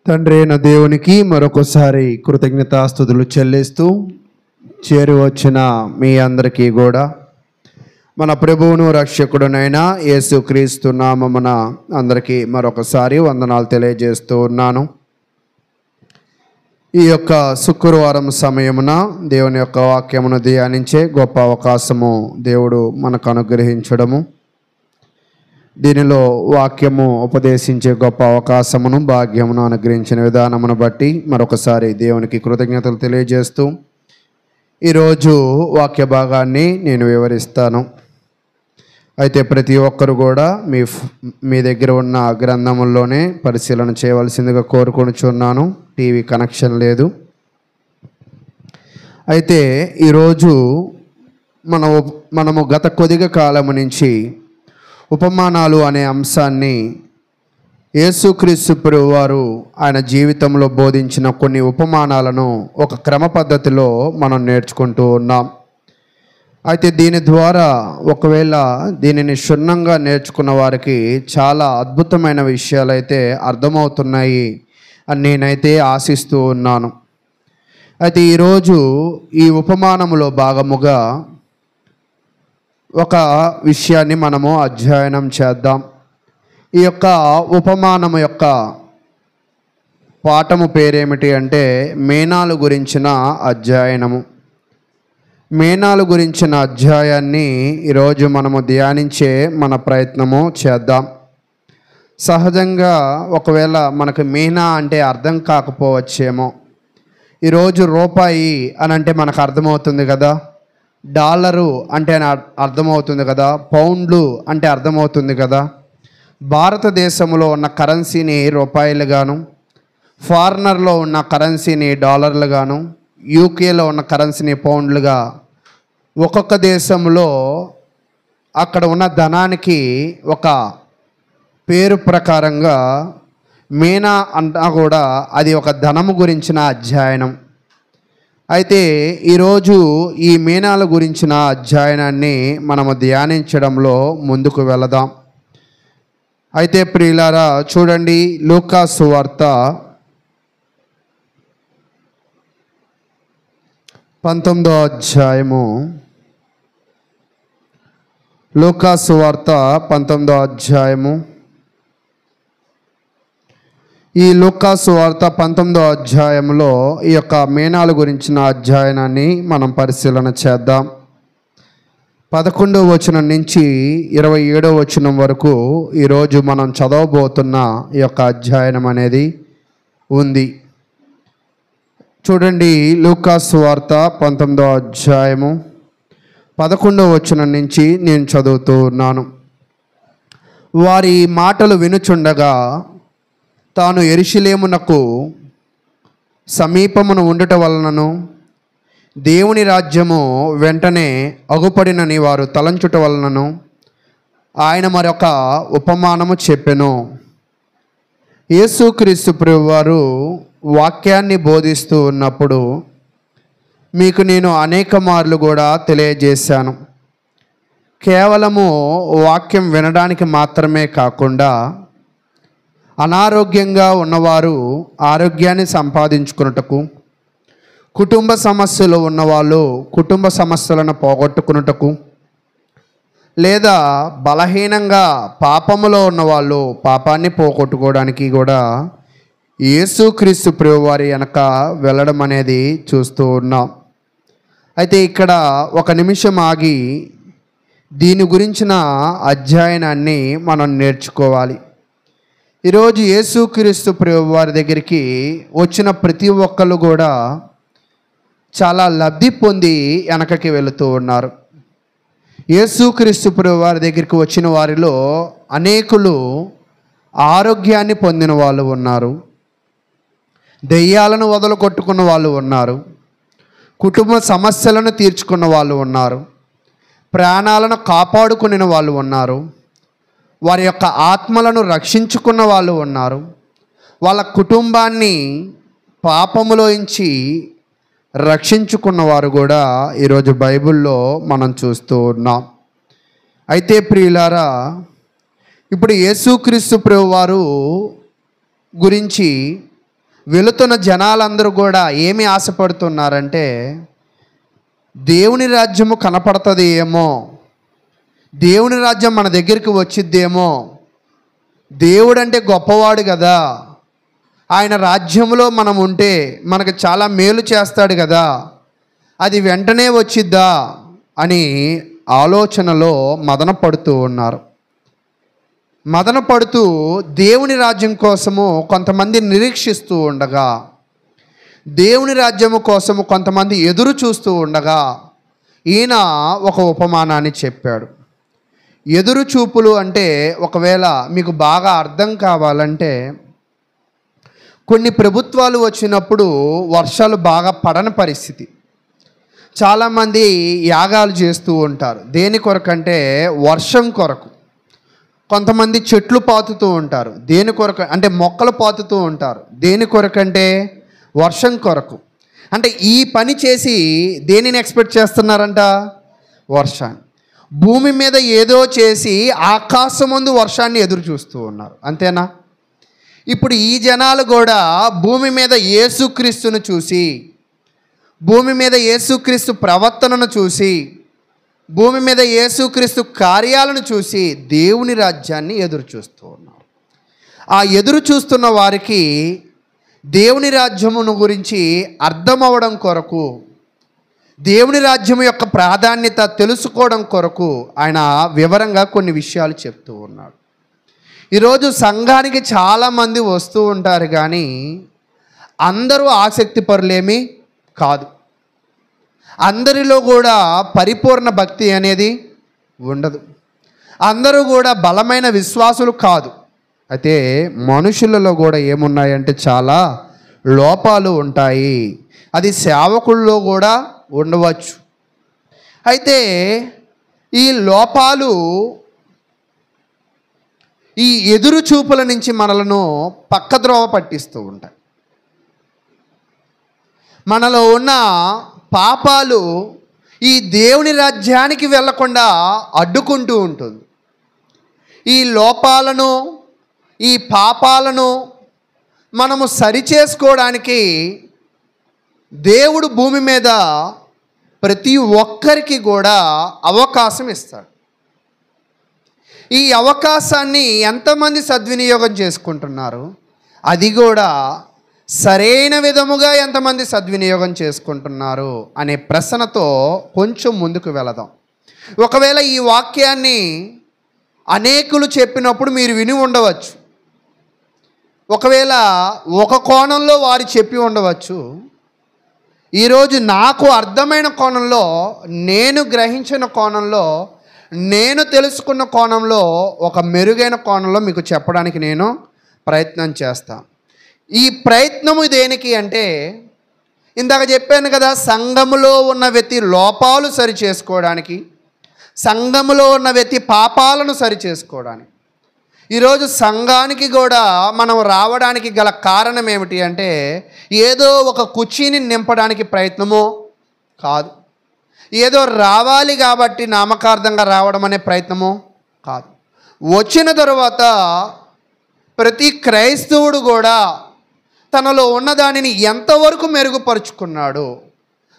తండ్రి అయిన దేవునికి మరొకసారి కృతజ్ఞతాస్తుతులు చెల్లిస్తూ చేరి వచ్చిన మీ అందరికీ కూడా మన ప్రభువును రక్షకుడునైన యేసుక్రీస్తు నామమున అందరికీ మరొకసారి వందనాలు తెలియజేస్తూ ఉన్నాను. ఈ యొక్క శుక్రవారం సమయమున దేవుని యొక్క వాక్యమును ధ్యానించే గొప్ప అవకాశము దేవుడు మనకు అనుగ్రహించడము, దీనిలో వాక్యము ఉపదేశించే గొప్ప అవకాశమును భాగ్యమును అనుగ్రహించిన విధానమును బట్టి మరొకసారి దేవునికి కృతజ్ఞతలు తెలియజేస్తూ ఈరోజు వాక్య భాగాన్ని నేను వివరిస్తాను. అయితే ప్రతి ఒక్కరు కూడా మీ దగ్గర ఉన్న గ్రంథముల్లోనే పరిశీలన చేయవలసిందిగా కోరుకొనుచున్నాను. టీవీ కనెక్షన్ లేదు. అయితే ఈరోజు మనము గత కొద్దిగా కాలము నుంచి ఉపమానాలు అనే అంశాన్ని యేసుక్రీస్తు ప్రభువు వారు ఆయన జీవితంలో బోధించిన కొన్ని ఉపమానాలను ఒక క్రమ పద్ధతిలో మనం నేర్చుకుంటూ ఉన్నాం. అయితే దీని ద్వారా ఒకవేళ దీనిని క్షుణ్ణంగా నేర్చుకున్న వారికి చాలా అద్భుతమైన విషయాలు అయితే అర్థమవుతున్నాయి అని నేనైతే ఆశిస్తూ ఉన్నాను. అయితే ఈరోజు ఈ ఉపమానములో భాగముగా ఒక విషయాన్ని మనము అధ్యయనం చేద్దాం. ఈ యొక్క ఉపమానము యొక్క పాఠము పేరేమిటి అంటే మేనాలు గురించిన అధ్యయనము. మేనాలు గురించిన అధ్యాయాన్ని ఈరోజు మనము ధ్యానించే మన ప్రయత్నము చేద్దాం. సహజంగా ఒకవేళ మనకు మీనా అంటే అర్థం కాకపోవచ్చేమో. ఈరోజు రూపాయి అని అంటే మనకు అర్థమవుతుంది కదా, డాలరు అంటే అర్థమవుతుంది కదా, పౌండ్లు అంటే అర్థమవుతుంది కదా. భారతదేశంలో ఉన్న కరెన్సీని రూపాయలుగాను, ఫారినర్లో ఉన్న కరెన్సీని డాలర్లుగాను, యూకేలో ఉన్న కరెన్సీని పౌండ్లుగా, ఒక్కొక్క దేశంలో అక్కడ ఉన్న ధనానికి ఒక పేరు ప్రకారంగా మీనా అంటా కూడా అది ఒక ధనము గురించిన అధ్యయనం. అయితే ఈరోజు ఈ మీనాల గురించిన అధ్యయనాన్ని మనము ధ్యానించడంలో ముందుకు వెళదాం. అయితే ప్రియులారా చూడండి, లూకా సువార్త 19వ అధ్యాయము. లూకా సువార్త 19వ అధ్యాయము. ఈ లూకా సువార్త 19వ అధ్యాయంలో ఈ యొక్క మీనాల గురించిన అధ్యయనాన్ని మనం పరిశీలన చేద్దాం. 11వ వచనం నుంచి 27వ వచనం వరకు ఈరోజు మనం చదవబోతున్న ఈ యొక్క అధ్యయనం అనేది ఉంది. చూడండి, లూకా సువార్త 19వ అధ్యాయము 11వ వచనం నుంచి నేను చదువుతూ ఉన్నాను. వారి మాటలు వినుచుండగా తాను యెరూషలేమునకు సమీపమున ఉండుట వలనను దేవుని రాజ్యము వెంటనే అగుపడినని వారు తలంచుట వలనను ఆయన మరొక ఉపమానము చెప్పెను. యేసుక్రీస్తు ప్రభువు వారు వాక్యాన్ని బోధిస్తూ ఉన్నప్పుడు మీకు నేను అనేక మార్లు కూడా తెలియజేశాను. కేవలము వాక్యం వినడానికి మాత్రమే కాకుండా అనారోగ్యంగా ఉన్నవారు ఆరోగ్యాన్ని సంపాదించుకున్నటకు, కుటుంబ సమస్యలు ఉన్నవాళ్ళు కుటుంబ సమస్యలను పోగొట్టుకున్నటకు, లేదా బలహీనంగా పాపములో ఉన్నవాళ్ళు పాపాన్ని పోగొట్టుకోవడానికి కూడా యేసుక్రీస్తు ప్రభువు వారి వెనక వెళ్ళడం అనేది చూస్తూ ఉన్నాం. అయితే ఇక్కడ ఒక నిమిషం ఆగి దీని గురించిన అధ్యయనాన్ని మనం నేర్చుకోవాలి. ఈరోజు యేసుక్రీస్తు ప్రభువు వారి దగ్గరికి వచ్చిన ప్రతి ఒక్కరు కూడా చాలా లబ్ధి పొంది వెనకకి వెళుతూ ఉన్నారు. యేసుక్రీస్తు ప్రభువు వారి దగ్గరికి వచ్చిన వారిలో అనేకులు ఆరోగ్యాన్ని పొందిన వాళ్ళు ఉన్నారు, దెయ్యాలను వదలగొట్టుకున్న వాళ్ళు ఉన్నారు, కుటుంబ సమస్యలను తీర్చుకున్న వాళ్ళు ఉన్నారు, ప్రాణాలను కాపాడుకునే వాళ్ళు ఉన్నారు, వారి యొక్క ఆత్మలను రక్షించుకున్న వాళ్ళు ఉన్నారు, వాళ్ళ కుటుంబాన్ని పాపములోంచి రక్షించుకున్న వారు కూడా ఈరోజు బైబిల్లో మనం చూస్తూ ఉన్నాం. అయితే ప్రియులారా, ఇప్పుడు యేసుక్రీస్తు ప్రభువు వారు గురించి వెళుతున్న జనాలందరూ కూడా ఏమి ఆశపడుతున్నారంటే దేవుని రాజ్యము కనపడుతుంది ఏమో, దేవుని రాజ్యం మన దగ్గరికి వచ్చిద్దేమో, దేవుడు అంటే గొప్పవాడు కదా, ఆయన రాజ్యంలో మనం ఉంటే మనకు చాలా మేలు చేస్తాడు కదా, అది వెంటనే వచ్చిద్దా అని ఆలోచనలో మదన పడుతూ ఉన్నారు. మదన పడుతూ దేవుని రాజ్యం కోసము కొంతమంది నిరీక్షిస్తూ ఉండగా, దేవుని రాజ్యము కోసము కొంతమంది ఎదురు చూస్తూ ఉండగా ఈయన ఒక ఉపమానాన్ని చెప్పాడు. ఎదురు చూపులు అంటే ఒకవేళ మీకు బాగా అర్థం కావాలంటే, కొన్ని ప్రభుత్వాలు వచ్చినప్పుడు వర్షాలు బాగా పడని పరిస్థితి, చాలామంది యాగాలు చేస్తూ ఉంటారు. దేని కొరకంటే వర్షం కొరకు. కొంతమంది చెట్లు పాతుతూ ఉంటారు. దేని కొరకు అంటే మొక్కలు పాతుతూ ఉంటారు. దేని కొరకంటే వర్షం కొరకు. అంటే ఈ పని చేసి దేనిని ఎక్స్పెక్ట్ చేస్తున్నారంట? వర్షాన్ని. భూమి మీద ఏదో చేసి ఆకాశం ముందు వర్షాన్ని ఎదురు చూస్తూ ఉన్నారు. అంతేనా? ఇప్పుడు ఈ జనాలు కూడా భూమి మీద యేసుక్రీస్తును చూసి, భూమి మీద యేసుక్రీస్తు ప్రవర్తనను చూసి, భూమి మీద యేసుక్రీస్తు కార్యాలను చూసి దేవుని రాజ్యాన్ని ఎదురు చూస్తూ ఉన్నారు. ఆ ఎదురు చూస్తున్న వారికి దేవుని రాజ్యమును గురించి అర్థమవడం కొరకు, దేవుని రాజ్యం యొక్క ప్రాధాన్యత తెలుసుకోవడం కొరకు ఆయన వివరంగా కొన్ని విషయాలు చెప్తూ ఉన్నాడు. ఈరోజు సంఘానికి చాలామంది వస్తూ ఉంటారు, కానీ అందరూ ఆసక్తి పరులేమీ కాదు. అందరిలో కూడా పరిపూర్ణ భక్తి అనేది ఉండదు. అందరూ కూడా బలమైన విశ్వాసులు కాదు. అయితే మనుషులలో కూడా ఏమున్నాయంటే చాలా లోపాలు ఉంటాయి. అది సేవకుల్లో కూడా ఉండవచ్చు. అయితే ఈ లోపాలు ఈ ఎదురు చూపుల నుంచి మనలను పక్కద్రోవ పట్టిస్తూ ఉంటాయి. మనలో ఉన్న పాపాలు ఈ దేవుని రాజ్యానికి వెళ్ళకుండా అడ్డుకుంటూ ఉంటుంది. ఈ లోపాలను, ఈ పాపాలను మనము సరిచేసుకోవడానికి దేవుడు భూమి మీద ప్రతి ఒక్కరికి కూడా అవకాశం ఇస్తాడు. ఈ అవకాశాన్ని ఎంతమంది సద్వినియోగం చేసుకుంటున్నారు, అది కూడా సరైన విధముగా ఎంతమంది సద్వినియోగం చేసుకుంటున్నారు అనే ప్రశ్నతో కొంచెం ముందుకు వెళదాం. ఒకవేళ ఈ వాక్యాన్ని అనేకులు చెప్పినప్పుడు మీరు విని ఉండవచ్చు. ఒకవేళ ఒక కోణంలో వారు చెప్పి ఉండవచ్చు. ఈరోజు నాకు అర్థమైన కోణంలో, నేను గ్రహించిన కోణంలో, నేను తెలుసుకున్న కోణంలో ఒక మెరుగైన కోణంలో మీకు చెప్పడానికి నేను ప్రయత్నం చేస్తాను. ఈ ప్రయత్నము దేనికి అంటే, ఇందాక చెప్పాను కదా, సంఘములో ఉన్న వ్యక్తి లోపాలు సరి చేసుకోవడానికి, సంఘములో ఉన్న వ్యక్తి పాపాలను సరి చేసుకోవడానికి. ఈరోజు సంఘానికి కూడా మనం రావడానికి గల కారణం ఏమిటి అంటే, ఏదో ఒక కుర్చీని నింపడానికి ప్రయత్నమో కాదు, ఏదో రావాలి కాబట్టి నామకార్థంగా రావడం అనే ప్రయత్నమో కాదు. వచ్చిన తరువాత ప్రతి క్రైస్తవుడు కూడా తనలో ఉన్నదానిని ఎంతవరకు మెరుగుపరుచుకున్నాడు,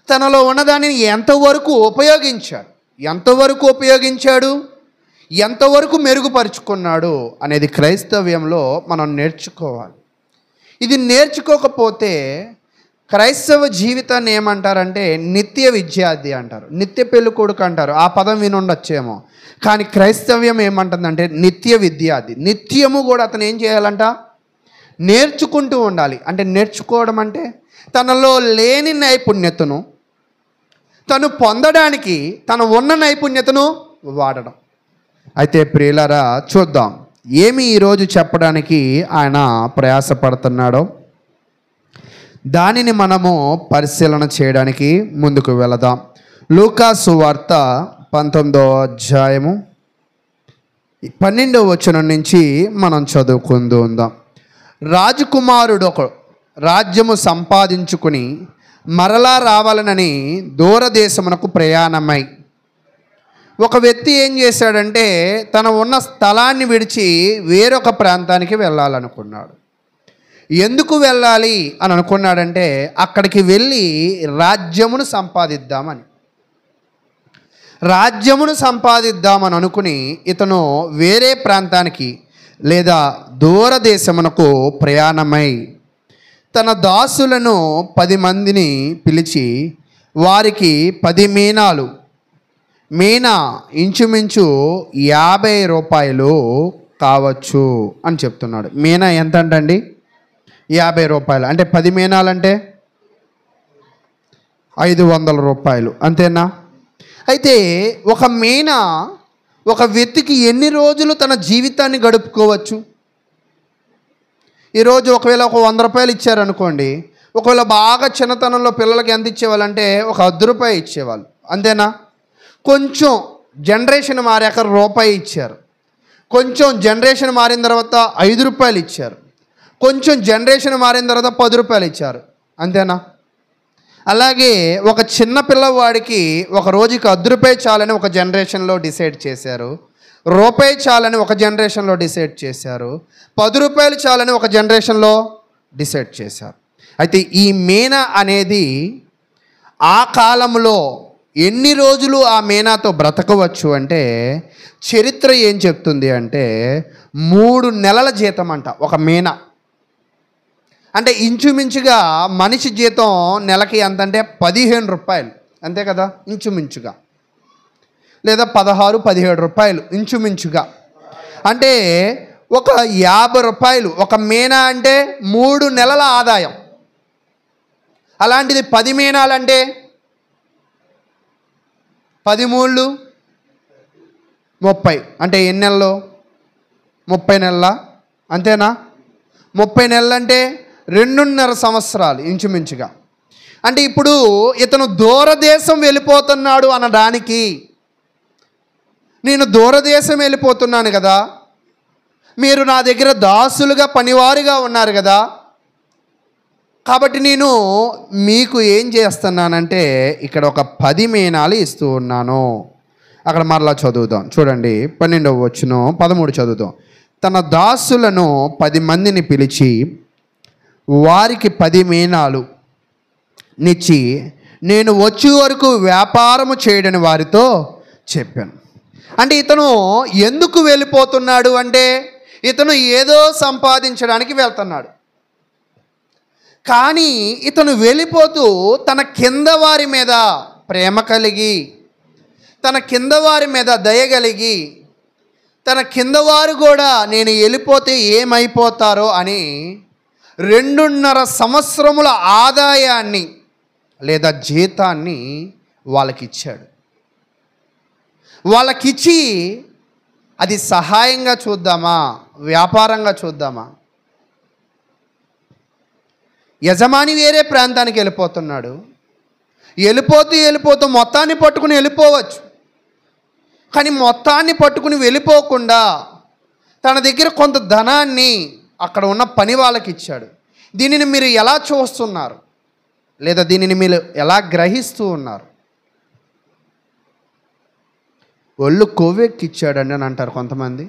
తనలో ఉన్నదానిని ఎంతవరకు ఉపయోగించాడు, ఎంతవరకు మెరుగుపరుచుకున్నాడు అనేది క్రైస్తవ్యంలో మనం నేర్చుకోవాలి. ఇది నేర్చుకోకపోతే క్రైస్తవ జీవితాన్ని ఏమంటారంటే నిత్య విద్యార్థి అంటారు, నిత్య పెళ్ళికొడుకు అంటారు. ఆ పదం వినుండొచ్చేమో, కానీ క్రైస్తవ్యం ఏమంటుందంటే నిత్య విద్యార్థి. నిత్యము కూడా అతను ఏం చేయాలంట? నేర్చుకుంటూ ఉండాలి. అంటే నేర్చుకోవడం అంటే తనలో లేని నైపుణ్యతను తను పొందడానికి తన ఉన్న నైపుణ్యతను వాడడం. అయితే ప్రియులారా, చూద్దాం ఏమి ఈరోజు చెప్పడానికి ఆయన ప్రయాసపడుతున్నాడో దానిని మనము పరిశీలన చేయడానికి ముందుకు వెళదాం. లూకా సువార్త 19వ అధ్యాయము 12వ వచనం నుంచి మనం చదువుకుందాం. రాజకుమారుడు ఒక రాజ్యము సంపాదించుకుని మరలా రావాలనని దూరదేశమునకు ప్రయాణమై, ఒక వ్యక్తి ఏం చేశాడంటే తన ఉన్న స్థలాన్ని విడిచి వేరొక ప్రాంతానికి వెళ్ళాలనుకున్నాడు. ఎందుకు వెళ్ళాలి అని అనుకున్నాడంటే అక్కడికి వెళ్ళి రాజ్యమును సంపాదిద్దామని. రాజ్యమును సంపాదిద్దామని అనుకుని ఇతను వేరే ప్రాంతానికి లేదా దూరదేశమునకు ప్రయాణమై తన దాసులను 10 మందిని పిలిచి వారికి 10 మీనాలు, మీనా ఇంచుమించు 50 రూపాయలు కావచ్చు అని చెప్తున్నాడు. మీనా ఎంత అంటండి? 50 రూపాయలు. అంటే 10 మీనాలంటే 500 రూపాయలు, అంతేనా? అయితే ఒక మీనా ఒక వ్యక్తికి ఎన్ని రోజులు తన జీవితాన్ని గడుపుకోవచ్చు? ఈరోజు ఒకవేళ ఒక 100 రూపాయలు ఇచ్చారనుకోండి, ఒకవేళ బాగా చిన్నతనంలో పిల్లలకి ఎంత ఇచ్చేవాళ్ళంటే ఒక 10 రూపాయలు ఇచ్చేవాళ్ళు, అంతేనా? కొంచెం జనరేషన్ మారాక రూపాయి ఇచ్చారు, కొంచెం జనరేషన్ మారిన తర్వాత 5 రూపాయలు ఇచ్చారు, కొంచెం జనరేషన్ మారిన తర్వాత 10 రూపాయలు ఇచ్చారు, అంతేనా? అలాగే ఒక చిన్న పిల్లవాడికి ఒక రోజుకి 10 రూపాయలు చాలని ఒక జనరేషన్లో డిసైడ్ చేశారు, రూపాయి చాలని ఒక జనరేషన్లో డిసైడ్ చేశారు, 10 రూపాయలు చాలని ఒక జనరేషన్లో డిసైడ్ చేశారు. అయితే ఈ మీనా అనేది ఆ కాలంలో ఎన్ని రోజులు ఆ మీనాతో బ్రతకవచ్చు అంటే చరిత్ర ఏం చెప్తుంది అంటే 3 నెలల జీతం అంట ఒక మీనా. అంటే ఇంచుమించుగా మనిషి జీతం నెలకి ఎంత అంటే 15 రూపాయలు, అంతే కదా? ఇంచుమించుగా, లేదా 16-17 రూపాయలు ఇంచుమించుగా. అంటే ఒక 50 రూపాయలు ఒక మీనా అంటే 3 నెలల ఆదాయం. అలాంటిది 10 మీనాలంటే 13 30, అంటే ఎన్ని నెలలు? 30 నెలల, అంతేనా? 30 నెలలు అంటే 2.5 సంవత్సరాలు ఇంచుమించుగా. అంటే ఇప్పుడు ఇతను దూరదేశం వెళ్ళిపోతున్నాడు అనడానికి, నేను దూరదేశం వెళ్ళిపోతున్నాను కదా, మీరు నా దగ్గర దాసులుగా పనివారిగా ఉన్నారు కదా, కాబట్టి నేను మీకు ఏం చేస్తున్నానంటే ఇక్కడ ఒక 10 మీనాలు ఇస్తూ ఉన్నాను. అక్కడ మరలా చదువుదాం, చూడండి 12వ వచనం 13 చదువుదాం. తన దాసులను 10 మందిని పిలిచి వారికి 10 మీనాలు నిచ్చి నేను వచ్చే వరకు వ్యాపారము చేయడని వారితో చెప్పాను. అంటే ఇతను ఎందుకు వెళ్ళిపోతున్నాడు అంటే ఇతను ఏదో సంపాదించడానికి వెళ్తున్నాడు. కానీ ఇతను వెళ్ళిపోతూ తన కింద వారి మీద ప్రేమ కలిగి, తన కింద వారి మీద దయ కలిగి, తన కింద వారు కూడా నేను వెళ్ళిపోతే ఏమైపోతారో అని 2.5 సంవత్సరముల ఆదాయాన్ని లేదా జీతాన్ని వాళ్ళకిచ్చాడు. వాళ్ళకిచ్చి అది సహాయంగా చూద్దామా, వ్యాపారంగా చూద్దామా? యజమాని వేరే ప్రాంతానికి వెళ్ళిపోతున్నాడు, వెళ్ళిపోతూ మొత్తాన్ని పట్టుకుని వెళ్ళిపోవచ్చు. కానీ మొత్తాన్ని పట్టుకుని వెళ్ళిపోకుండా తన దగ్గర కొంత ధనాన్ని అక్కడ ఉన్న పని వాళ్ళకి ఇచ్చాడు. దీనిని మీరు ఎలా చూస్తున్నారు, లేదా దీనిని మీరు ఎలా గ్రహిస్తూ ఉన్నారు? ఒళ్ళు కొవ్వెక్కిచ్చాడండి అని అంటారు కొంతమంది,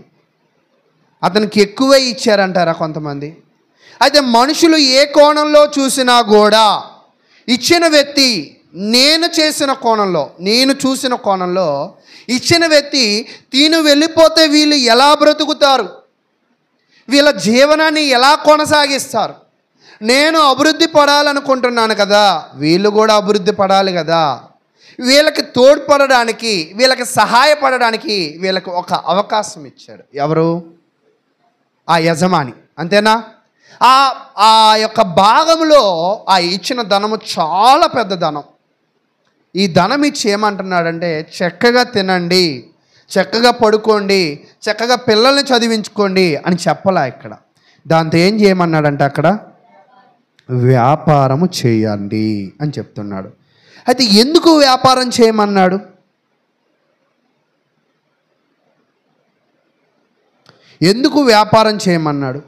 అతనికి ఎక్కువే ఇచ్చారంటారా కొంతమంది. అయితే మనుషులు ఏ కోణంలో చూసినా కూడా ఇచ్చిన వ్యక్తి నేను చూసిన కోణంలో ఇచ్చిన వ్యక్తి తీను వెళ్ళిపోతే వీళ్ళు ఎలా బ్రతుకుతారు, వీళ్ళ జీవనాన్ని ఎలా కొనసాగిస్తారు, నేను అభివృద్ధి పడాలనుకుంటున్నాను కదా, వీళ్ళు కూడా అభివృద్ధి పడాలి కదా, వీళ్ళకి తోడ్పడడానికి, వీళ్ళకి సహాయపడడానికి వీళ్ళకి ఒక అవకాశం ఇచ్చాడు. ఎవరు? ఆ యజమాని, అంతేనా? ఆ యొక్క భాగంలో ఆ ఇచ్చిన ధనము చాలా పెద్ద ధనం. ఈ ధనం ఇచ్చి ఏమంటున్నాడంటే చక్కగా తినండి, చక్కగా పడుకోండి, చక్కగా పిల్లల్ని చదివించుకోండి అని చెప్పలా. ఇక్కడ దాంతో ఏం చేయమన్నాడంటే అక్కడ వ్యాపారము చేయండి అని చెప్తున్నాడు. అయితే ఎందుకు వ్యాపారం చేయమన్నాడు? ఎందుకు వ్యాపారం చేయమన్నాడు?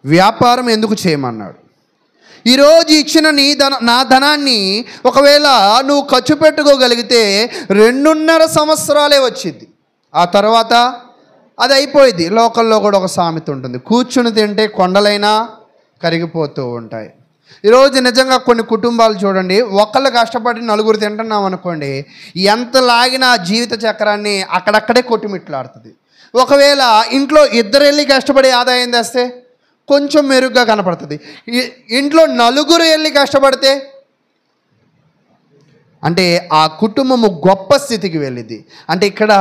వ్యాపారం ఎందుకు చేయమన్నాడు? ఈరోజు ఇచ్చిన నా ధనాన్ని ఒకవేళ నువ్వు ఖర్చు పెట్టుకోగలిగితే 2.5 సంవత్సరాలే వచ్చింది, ఆ తర్వాత అది అయిపోయింది. లోకల్లో కూడా ఒక సామెత ఉంటుంది, కూర్చుని తింటే కొండలైనా కరిగిపోతూ ఉంటాయి. ఈరోజు నిజంగా కొన్ని కుటుంబాలు చూడండి, ఒకళ్ళు కష్టపడి నలుగురు తింటున్నాం అనుకోండి, ఎంత లాగిన ఆ జీవిత చక్రాన్ని అక్కడక్కడే కొట్టుమిట్లాడుతుంది. ఒకవేళ ఇంట్లో ఇద్దరు వెళ్ళి కష్టపడి ఆదాయం తెస్తే కొంచెం మెరుగ్గా కనపడుతుంది. ఇంట్లో నలుగురు వెళ్ళి కష్టపడితే అంటే ఆ కుటుంబము గొప్ప స్థితికి వెళ్ళింది. అంటే ఇక్కడ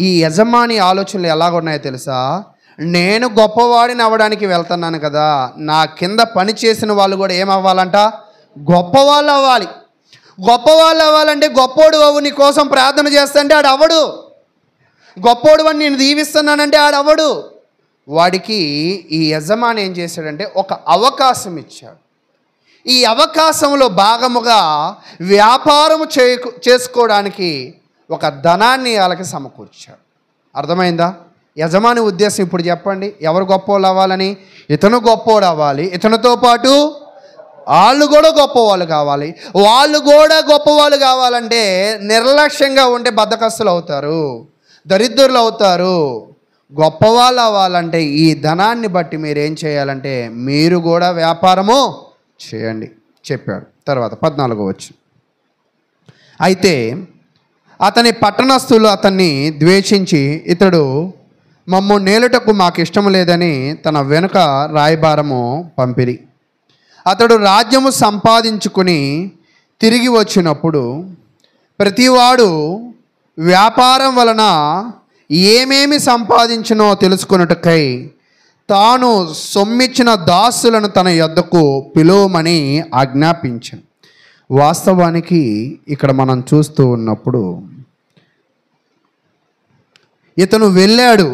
ఈ యజమాని ఆలోచనలు ఎలాగున్నాయో తెలుసా? నేను గొప్పవాడిని అవ్వడానికి వెళ్తున్నాను కదా, నా కింద పని చేసిన వాళ్ళు కూడా ఏమవ్వాలంట? గొప్పవాళ్ళు అవ్వాలి. గొప్పవాళ్ళు అవ్వాలంటే గొప్పోడు అవ్వు, నీ కోసం ప్రార్థన చేస్తాంటే ఆడు అవ్వడు. గొప్పోడు అని నేను దీవిస్తున్నానంటే ఆడు అవ్వడు. వాడికి ఈ యజమాని ఏం చేశాడంటే ఒక అవకాశం ఇచ్చాడు. ఈ అవకాశంలో భాగముగా వ్యాపారము చేసుకోవడానికి ఒక ధనాన్ని వాళ్ళకి సమకూర్చాడు. అర్థమైందా? యజమాని ఉద్దేశం ఇప్పుడు చెప్పండి, ఎవరు గొప్పవాళ్ళు అవ్వాలని? ఇతను గొప్పోడు అవ్వాలి, ఇతనితో పాటు వాళ్ళు కూడా గొప్పవాళ్ళు కావాలి. వాళ్ళు కూడా గొప్పవాళ్ళు కావాలంటే నిర్లక్ష్యంగా ఉంటే బద్ధకస్తులు అవుతారు, దరిద్రులు అవుతారు. గొప్పవాళ్ళు అవ్వాలంటే ఈ ధనాన్ని బట్టి మీరు ఏం చేయాలంటే మీరు కూడా వ్యాపారము చేయండి చెప్పాడు. తర్వాత 14వ వచనం, అయితే అతని పట్టణస్థులు అతన్ని ద్వేషించి ఇతడు మమ్ము నేలుటకు మాకు ఇష్టం లేదని తన వెనుక రాయబారము పంపిరి. అతడు రాజ్యము సంపాదించుకుని తిరిగి వచ్చినప్పుడు ప్రతివాడు వ్యాపారం వలన ఏమేమి సంపాదించినో తెలుసుకొనుటకై తాను సొమ్మిచ్చిన దాసులను తన యొద్దకు పిలువమని ఆజ్ఞాపించాను. వాస్తవానికి ఇక్కడ మనం చూస్తూ ఉన్నప్పుడు ఇతను వెళ్ళాడు,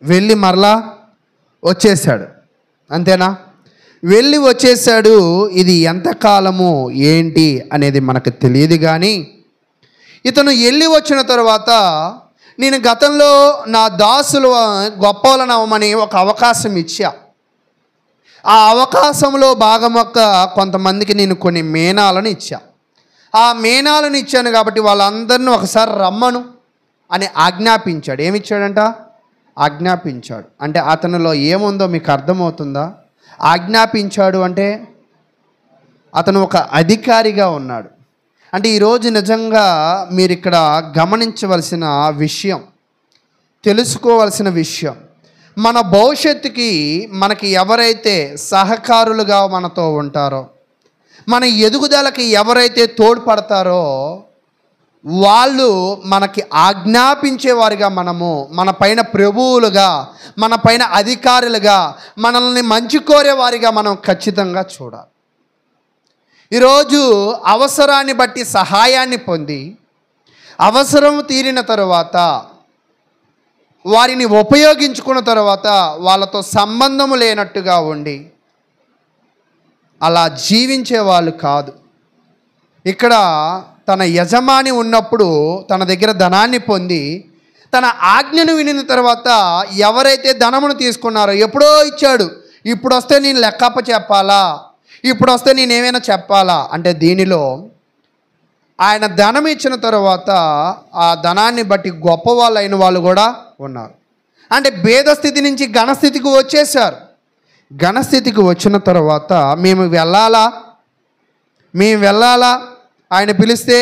వెళ్ళి మరలా వచ్చేసాడు, అంతేనా? వెళ్ళి వచ్చేసాడు. ఇది ఎంతకాలము ఏంటి అనేది మనకు తెలియదు. కానీ ఇతను వెళ్ళి వచ్చిన తర్వాత నేను గతంలో నా దాసులు గొప్పలను అవ్వమని ఒక అవకాశం ఇచ్చా. ఆ అవకాశంలో భాగమొక్క కొంతమందికి నేను కొన్ని మేనాలను ఇచ్చా. ఆ మేనాలను ఇచ్చాను కాబట్టి వాళ్ళందరినీ ఒకసారి రమ్మను అని ఆజ్ఞాపించాడు. ఏమిచ్చాడంట? ఆజ్ఞాపించాడు. అంటే అతనిలో ఏముందో మీకు అర్థమవుతుందా? ఆజ్ఞాపించాడు అంటే అతను ఒక అధికారిగా ఉన్నాడు. అంటే ఈరోజు నిజంగా మీరు ఇక్కడ గమనించవలసిన విషయం, తెలుసుకోవాల్సిన విషయం, మన భవిష్యత్తుకి మనకి ఎవరైతే సహకారులుగా మనతో ఉంటారో, మన ఎదుగుదలకి ఎవరైతే తోడ్పడతారో వాళ్ళు మనకి ఆజ్ఞాపించేవారిగా మనము, మన పైన ప్రభువులుగా, మన పైన అధికారులుగా, మనల్ని మంచి కోరేవారిగా మనం ఖచ్చితంగా చూడాలి. ఈరోజు అవసరాన్ని బట్టి సహాయాన్ని పొంది అవసరం తీరిన తరువాత వారిని ఉపయోగించుకున్న తర్వాత వాళ్ళతో సంబంధము లేనట్టుగా ఉండి అలా జీవించే వాళ్ళు కాదు. ఇక్కడ తన యజమాని ఉన్నప్పుడు తన దగ్గర ధనాన్ని పొంది తన ఆజ్ఞను వినిన తర్వాత ఎవరైతే ధనమును తీసుకున్నారో, ఎప్పుడో ఇచ్చాడు, ఇప్పుడు వస్తే నేను లెక్కప్ప చెప్పాలా, ఇప్పుడు వస్తే నేను ఏమైనా చెప్పాలా అంటే దీనిలో ఆయన ధనం ఇచ్చిన తర్వాత ఆ ధనాన్ని బట్టి గొప్పవాళ్ళు అయిన వాళ్ళు కూడా ఉన్నారు. అంటే భేద స్థితి నుంచి ఘనస్థితికి వచ్చేసారు. ఘనస్థితికి వచ్చిన తర్వాత మేము వెళ్ళాలా ఆయన పిలిస్తే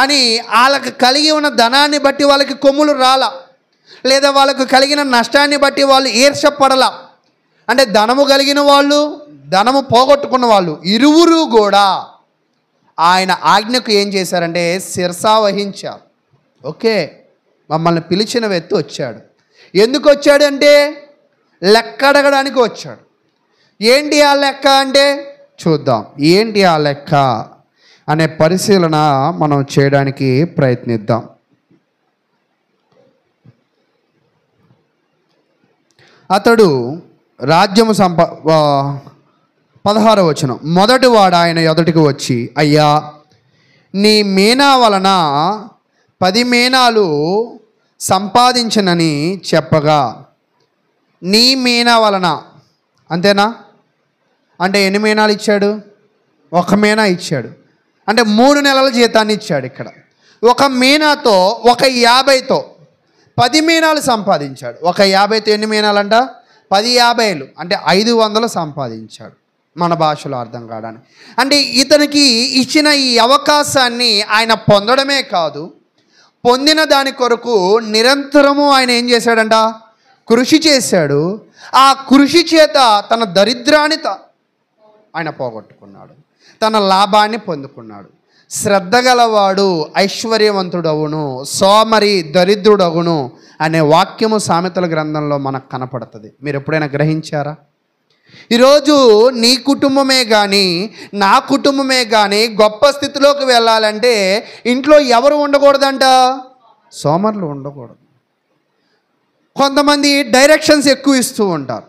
అని వాళ్ళకి కలిగి ఉన్న ధనాన్ని బట్టి వాళ్ళకి కొమ్ములు రాలా, లేదా వాళ్ళకు కలిగిన నష్టాన్ని బట్టి వాళ్ళు ఈర్ష్యపడలా. అంటే ధనము కలిగిన వాళ్ళు, ధనము పోగొట్టుకున్న వాళ్ళు ఇరువురు కూడా ఆయన ఆజ్ఞకు ఏం చేశారంటే శిరసా వహించారు. ఓకే, మమ్మల్ని పిలిచిన వ్యక్తి వచ్చాడు. ఎందుకు వచ్చాడంటే లెక్క అడగడానికి వచ్చాడు. ఏంటి ఆ లెక్క అంటే చూద్దాం. ఏంటి ఆ లెక్క అనే పరిశీలన మనం చేయడానికి ప్రయత్నిద్దాం. అతడు రాజ్యము 16వ వచనం, మొదటివాడు ఆయన ఎదుటికి వచ్చి, అయ్యా నీ మేనా వలన 10 మేనాలు సంపాదించనని చెప్పగా, నీ మేనా వలన అంతేనా? అంటే ఎన్ని మేనాలు ఇచ్చాడు? 1 మేనా ఇచ్చాడు. అంటే 3 నెలల జీతాన్ని ఇచ్చాడు. ఇక్కడ 1 మేనాతో 50తో 10 మీనాలు సంపాదించాడు. ఒక 50తో ఎన్ని మీనాలంట? 10 50 అంటే 500 సంపాదించాడు. మన భాషలో అర్థం కావడానికి. అంటే ఇతనికి ఇచ్చిన ఈ అవకాశాన్ని ఆయన పొందడమే కాదు, పొందిన దాని కొరకు నిరంతరము ఆయన ఏం చేశాడంట? కృషి చేశాడు. ఆ కృషి చేత తన దరిద్రాన్ని ఆయన పోగొట్టుకున్నాడు, తన లాభాన్ని పొందుకున్నాడు. శ్రద్ధ గలవాడు ఐశ్వర్యవంతుడవును, సోమరి దరిద్రుడవును అనే వాక్యము సామెతల గ్రంథంలో మనకు కనపడుతుంది. మీరు ఎప్పుడైనా గ్రహించారా? ఈరోజు నీ కుటుంబమే కానీ నా కుటుంబమే కానీ గొప్ప స్థితిలోకి వెళ్ళాలంటే ఇంట్లో ఎవరు ఉండకూడదంట? సోమరులు ఉండకూడదు. కొంతమంది డైరెక్షన్స్ ఎక్కువ ఇస్తూ ఉంటారు.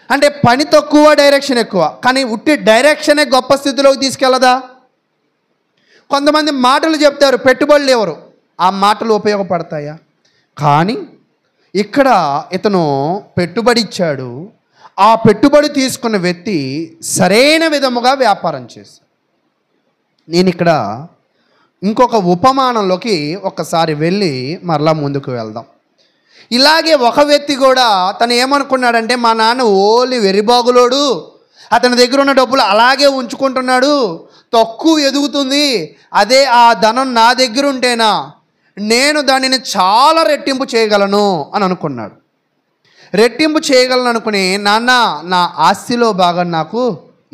అంటే పని తక్కువ, డైరెక్షన్ ఎక్కువ. కానీ ఉట్టి డైరెక్షనే గొప్ప స్థితిలోకి తీసుకెళ్ళదా? కొంతమంది మాటలు చెప్తారు, పెట్టుబడులు ఎవరు, ఆ మాటలు ఉపయోగపడతాయా? కానీ ఇక్కడ ఇతను పెట్టుబడి ఇచ్చాడు. ఆ పెట్టుబడి తీసుకున్న వ్యక్తి సరైన విధముగా వ్యాపారం చేశాడు. నేను ఇక్కడ ఇంకొక ఉపమానంలోకి ఒకసారి వెళ్ళి మరలా ముందుకు వెళ్దాం. ఇలాగే ఒక వ్యక్తి కూడా తను ఏమనుకున్నాడంటే, మా నాన్న ఓన్లీ వెరిబాగులోడు, అతని దగ్గర ఉన్న డబ్బులు అలాగే ఉంచుకుంటున్నాడు, తక్కువ ఎదుగుతుంది, అదే ఆ ధనం నా దగ్గర ఉంటేనా నేను దానిని చాలా రెట్టింపు చేయగలను అని అనుకున్నాడు. రెట్టింపు చేయగలను అనుకుని, నాన్న నా ఆస్తిలో భాగం నాకు